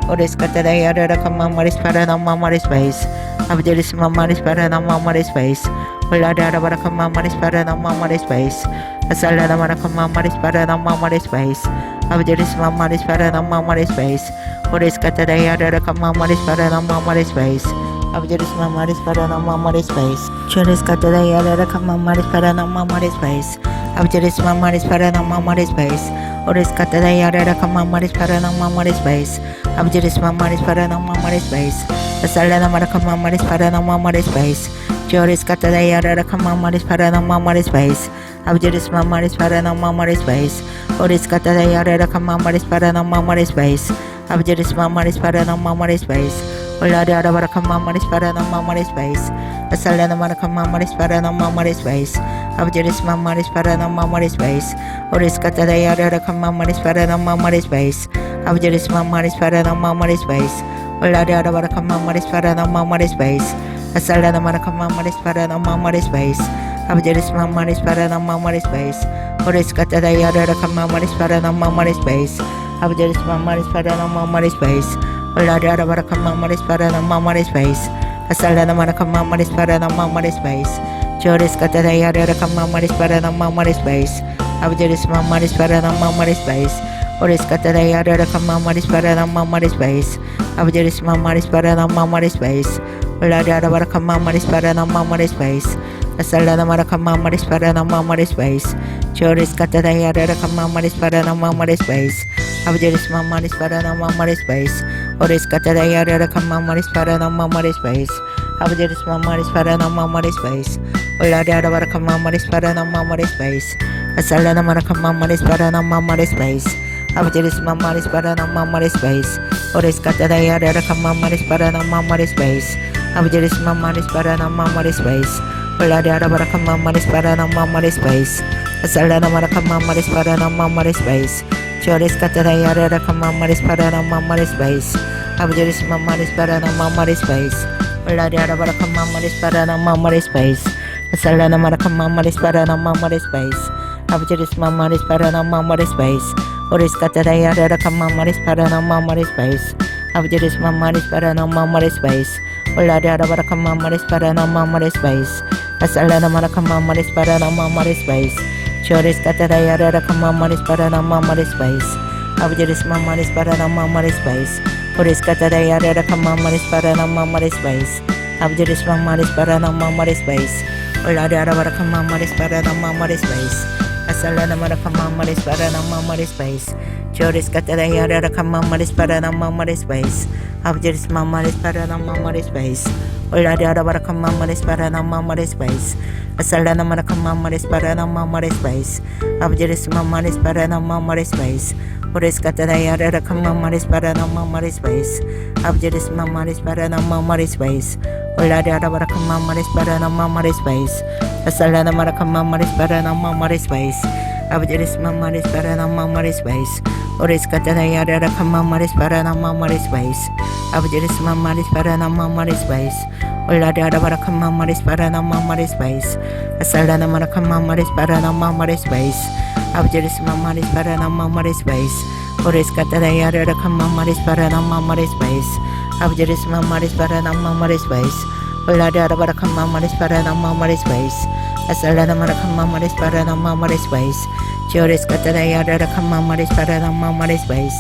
Ores katadaya dada kamaris para na mamaris space. Abjadis mamaris para na mamaris space. Ulada para kamaris para na mamaris space. Asalda na mara kamaris para na mamaris space. Abjadis mamaris para na mamaris space. Ores katadaya dada kamaris para na mamaris space. Abjadis mamaris para na mamaris space. Chores katadaya dada kamaris para na mamaris space. Abjadis mamaris para na mamaris space. Ores katadaya dada kamaris para na mamaris space. Abjadis mamaris para na mamaris space. Asalda na mara kamaris para na mamaris space. Chores katadaya dada kamaris para na mamaris space. Abjadis mamaris para na mamaris space. Ores katadaya dada kamaris para na mamaris space. Abjadis mamaris para na mamaris space. Ulada para kamaris para na mamaris space. Asalda na mara kamaris para na mamaris space. Abjadis mamaris para na mamaris space. Ores katadaya dada kamaris para na mamaris space. Abjadis mamaris para na mamaris space. Ulada para kamaris para na mamaris space. Asalda na mara kamaris para na mamaris space. Abjadis mamaris para na mamaris space. Ores katadaya dada kamaris para na mamaris space. Abjadis mamaris para na mamaris space. Ulada para kamaris para na mamaris space. Asalda na mara kamaris para na mamaris space. Chores katadaya dada kamaris para na mamaris space. Abjadis mamaris para na mamaris space. Oris Cataya Kamaris Paranamaris Base, Abjeris Mamaris Paranamaris Base, Ulada Kamaris Paranamaris Base, Asalana Marakamaris Paranamaris Base, Choris Cataya Kamaris Paranamaris Base, Abjeris Mamaris Paranamaris Base, Oris Cataya Kamaris Paranamaris Base, Abjeris Mamaris Paranamaris Base, Ulada Kamaris Paranamaris Base, Asalana Marakamaris Paranamaris Base, Abjeris Mamaris Paranamaris Base, Oris Cataya Kamaris Paranamaris Base, Abjeris Mamaris Paranamaris Base, Ulada Kamaris Paranamaris Base, Asalana Marakamaris Paranamaris Base, Choris Cataya Kamaris Paranamaris Base, Abjeris Mamaris Paranamaris Base, Ulada Kamaris Paranamaris Base, Asalana Marakamaris Paranamaris Base, Abjeris Mamaris Paranamaris Base, Oris Cataya Kamaris Paranamaris Base, Abjeris Mamaris Paranamaris Base, Ulada Kamaris Paranamaris Base, Asalana Marakamaris Paranamaris Base, Choris Cataya Kamaris Paranamaris Base, Abjeris Mamaris Paranamaris Base, Oris Cataya Kamaris Paranamaris Base, Abjeris Mamaris Paranamaris Base, Ulada Kamaris Paranamaris Base, Asalana Marakamaris Paranamaris Base, Choris Cataya Kamaris Paranamaris Base, Abjeris Mamaris Paranamaris Base, Ulada Kamaris Paranamaris Base, Asalana Marakamaris Paranamaris Base, Abjeris Mamaris Paranamaris Base, Oris Cataya Kamaris Paranamaris Base, Abjeris Mamaris Paranamaris Base, Ulada Kamaris Paranamaris Base, Asalana Marakamaris Paranamaris Base, Abjeris Mamaris Paranamaris Base, Oris Cataya Kamaris Paranamaris Base, Abjeris Mamaris Paranamaris Base, Ulada Kamaris Paranamaris Base, Asalana Marakamaris Paranamaris Base, Abjeris Mamaris Paranamaris Base, Oris Cataya Kamaris Paranamaris Base, Abjeris Mamaris Paranamaris Base, Ulada Kamaris Paranamaris Base, Asalana Marakamaris Paranamaris Base, Choris Cataya Kamaris Paranamaris Base,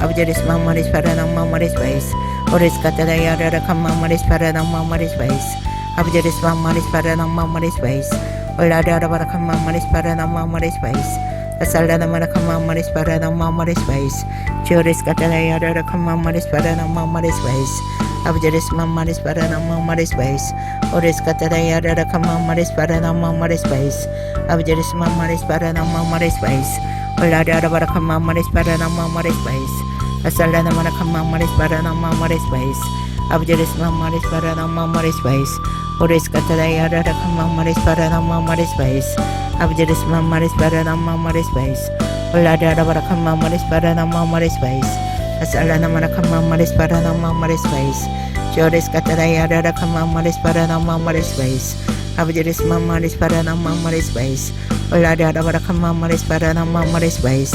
Abjeris Mamaris Paranamaris Base, Oris Cataya Kamaris Paranamaris Base, Abjeris Mamaris Paranamaris Base, Ulada Kamaris Paranamaris Base, Asalana Marakamaris Paranamaris Base, Choris Cataya Kamaris Paranamaris Base, Abjeris Mamaris Paranamaris Base, Oris Cataya Kamaris Paranamaris Base, Abjeris Mamaris Paranamaris Base, Ulada Kamaris Paranamaris Base, Asalana Marakamaris Paranamaris Base, Abjeris Mamaris Paranamaris Base, Oris Cataya Kamaris Paranamaris Base, Abjeris Mamaris Paranamaris Base, Ulada Kamaris Paranamaris Base, Asalana Marakamaris Paranamaris Base, Choris Cataya Kamaris Paranamaris Base, Abjeris Mamaris Paranamaris Base, Ulada Kamaris Paranamaris Base,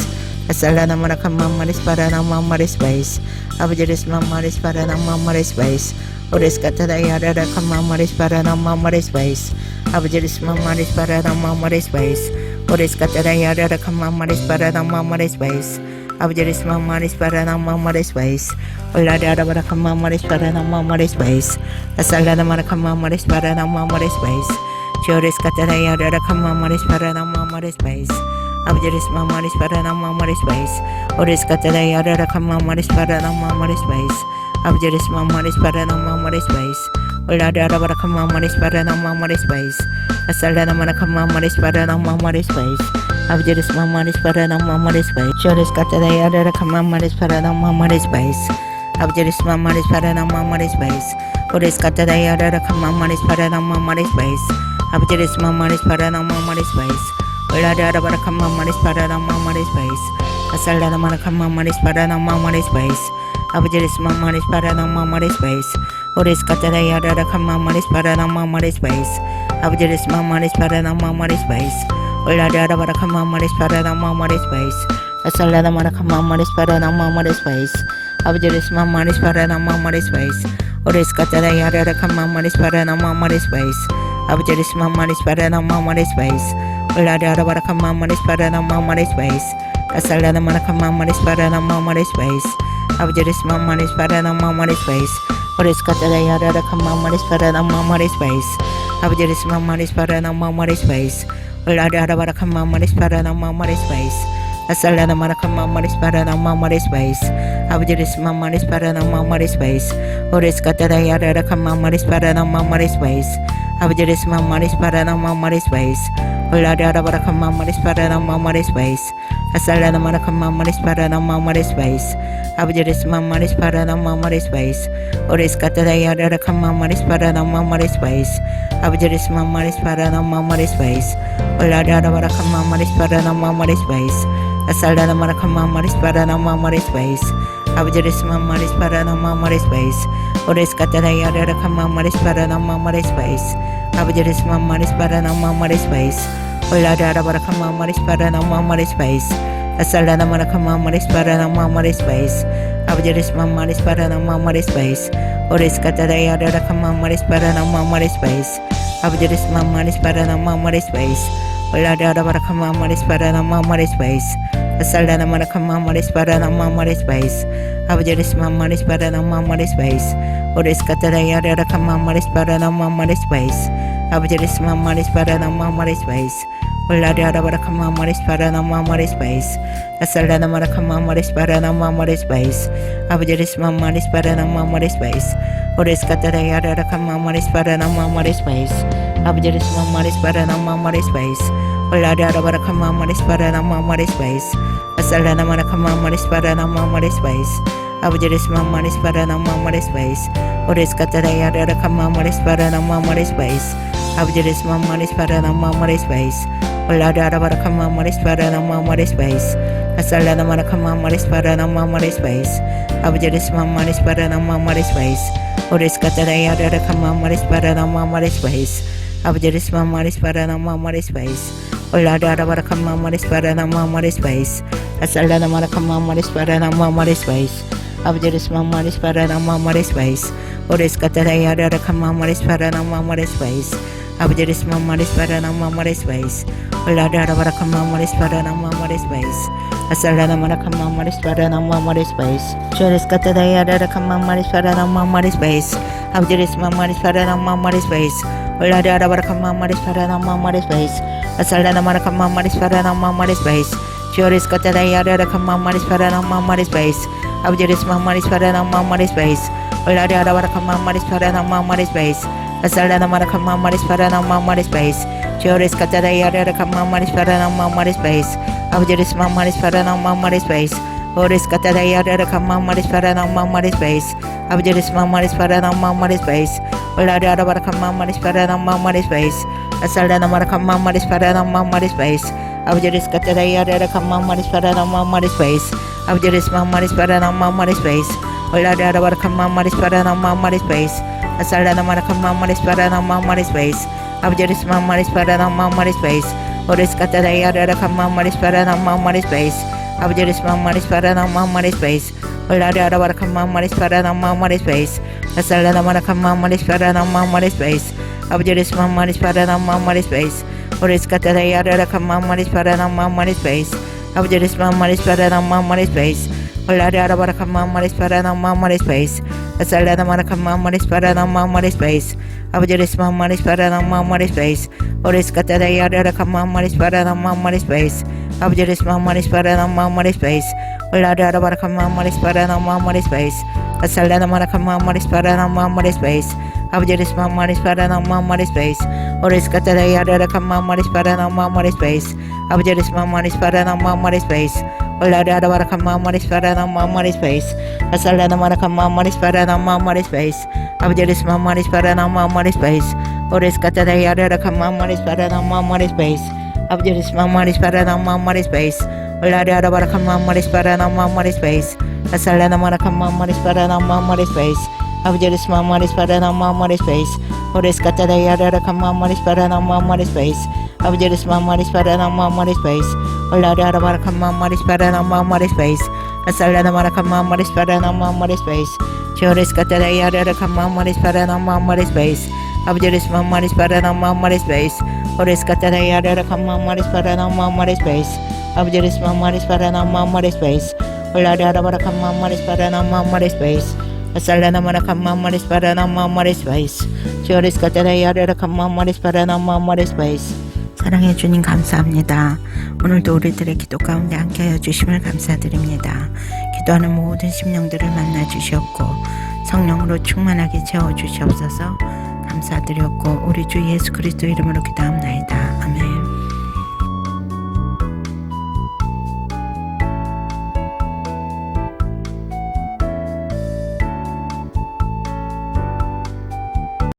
Asalana Marakamaris Paranamaris Base, Abjeris Mamaris Paranamaris Base, Oris Cataya Kamaris Paranamaris Base, Abjeris Mamaris Paranamaris Base, Oris Cataya Kamaris Paranamaris Base, Abjeris Mamaris Paranamaris Base, Ulada Kamaris Paranamaris Base, Asalana Marakamaris Paranamaris Base, Choris Cataya Kamaris Paranamaris Base, Abjeris Mamaris Paranamaris Base, Oris Cataya Kamaris Paranamaris Base, Abjeris Mamaris Paranamaris Base, Ulada Kamaris Paranamaris Base, Asalana Marakamaris Paranamaris Base, Abjeris Mamaris Paranamaris Base, Choris Cataya Kamaris Paranamaris Base, Abjeris Mamaris Paranamaris Base, Oris Cataya Kamaris Paranamaris Base, Abjeris Mamaris Paranamaris Base, Ulada Kamaris Paranamaris Base, Asalana Marakamaris Paranamaris Base, Abjeris Mamaris Paranamaris Base, Oris Cataya Kamaris Paranamaris Base, Abjeris Mamaris Paranamaris Base, Ulada Kamaris Paranamaris Base, Asalana Marakamaris Paranamaris Base, Abjeris Mamaris Paranamaris Base, Oris Cataya Kamaris Paranamaris Base, Abjeris Mamaris Paranamaris Base, Ulada bara kamaris para na mamaris base. Asala na mana kamaris para na mamaris base. Abjeris mamaris para na mamaris base. Oris katara yara kamaris para na mamaris base. Abjeris mamaris para na mamaris base. Ulada bara kamaris para na mamaris base. Asala na mana kamaris para na mamaris base. Abjeris mamaris para na mamaris base. Oris katara yara kamaris para na mamaris base. Abjeris mamaris para na mamaris base. Ulada bara kamaris para na mamaris base. Asala na mana kamaris para na mamaris base. Abjeris mamaris para na mamaris base. Oris katara yara kamaris para na mamaris base. Abjeris mamaris para na mamaris base. Ulada bara kamaris para na mamaris base. Asala na mana kamaris para na mamaris base. Abjeris mamaris para na mamaris base. Oris katara yara kamaris para na mamaris base. Abjeris mamaris para na mamaris base. Ulada bara kamaris para na mamaris base. Asala na mana kamaris para na mamaris base. Abjeris mamaris para na mamaris base. Oris katara yara kamaris para na mamaris base. Abjeris mamaris para na mamaris base. Ulada bara kamaris para na mamaris base. Asala na mana kamaris para na mamaris base. Abjeris mamaris para na mamaris base. Oris katara yara kamaris para na mamaris base. Abjeris mamaris para na mamaris base. Ulada bara kamaris para na mamaris base. Asala na mana kamaris para na mamaris base. Abjeris mamaris para na mamaris base. Oris katara yara kamaris para na mamaris base. Abjeris mamaris para na mamaris base. Ulada bara kamaris para na mamaris base. Asala na mana kamaris para na mamaris base. Abjeris mamaris para na mamaris base. Oris katara yara kamaris para na mamaris base. Abjeris mamaris para na mamaris base. Ulada bara kamaris para na mamaris base. Asala na mana kamaris para na mamaris base. Abjeris mamaris para na mamaris base. Oris katara yara kamaris para na mamaris base. Abjeris mamaris para na mamaris base. Ulada bara kamaris para na mamaris base. Asala na mana kamaris para na mamaris base. Abjeris mamaris para na mamaris base. Oris katara yara kamaris para na mamaris base. Abjeris mamaris para na mamaris base. Ulada bara kamaris para na mamaris base. Asala na mana kamaris para na mamaris base. Oris katara yara kamaris para na mamaris base. Abjeris mamaris para na mamaris base. Ulada bara kamaris para na mamaris base. Asala na mana kamaris para na mamaris base. Oris katara yara kamaris para na mamaris base. Abjeris mamaris para na mamaris base. Ulada bara kamaris para na mamaris base. Asala na mana kamaris para na mamaris base. Oris katara yara kamaris para na mamaris base. Abjeris mamaris para na mamaris base. Oris katara yara kamaris para na mamaris base. Abjeris mamaris para na mamaris base. Ulada bara kamaris para na mamaris base. Asala na mana kamaris para na mamaris base. Abjeris katara yara kamaris para na mamaris base. Abjeris mamaris para na mamaris base. Ulada bara kamaris para na mamaris base. Asala na mana kamaris para na mamaris base. Abjeris mamaris para na mamaris base. Oris katara yara kamaris para na mamaris base. Abjeris mamaris para na mamaris base. Ulada bara kamaris para na mamaris base. Asala na mana kamaris para na mamaris base. Abjeris mamaris para na mamaris base. Oris katara yara kamaris para na mamaris base. Abjeris mamaris para na mamaris base. Ulada bara kamaris para na mamaris base. Asala na mana kamaris para na mamaris base. Abjeris mamaris para na mamaris base. Oris katara yara kamaris para na mamaris base. Abjeris mamaris para na mamaris base. Ulada bara kamaris para na mamaris base. Asala na mana kamaris para na mamaris base. Abjeris mamaris para na mamaris base. Oris katara yara kamaris para na mamaris base. Abjeris mamaris para na mamaris base. Ulada bara kamaris para na mamaris base. Asala na mana kamaris para na mamaris base. Abjeris mamaris para na mamaris base. Oris katara yara kamaris para na mamaris base. Abjeris mamaris para na mamaris base. Ulada bara kamaris para na mamaris base. Asala na mana kamaris para na mamaris base. Abjeris mamaris para na mamaris base. Oris katara yara kamaris para na mamaris base. Abjeris mamaris para na mamaris base. Ulada bara kamaris para na mamaris base. Asala na mana kamaris para na mamaris base. Oris katara yara kamaris para na mamaris base. Abjeris mamaris para na mamaris base. 오레스 카타라 야라라 캄마 마리스 파라나 마마리스 베이스 아브제리스 마마리스 파라나 마마리스 베이스 올라라라 바라 캄마 마리스 파라나 마마리스 베이스 아살라나 마라 캄마 마리스 파라나 마마리스 베이스 지오레스 카타라 야라라 캄마 마리스 파라나 마마리스 베이스 사랑해 주님 감사합니다. 오늘도 우리들의 기도 가운데 함께하여 주심을 감사드립니다. 기도하는 모든 심령들을 만나 주시옵고 성령으로 충만하게 채워 주시옵소서. 감사드렸고 우리 주 예수 그리스도 이름으로 기도합나이다.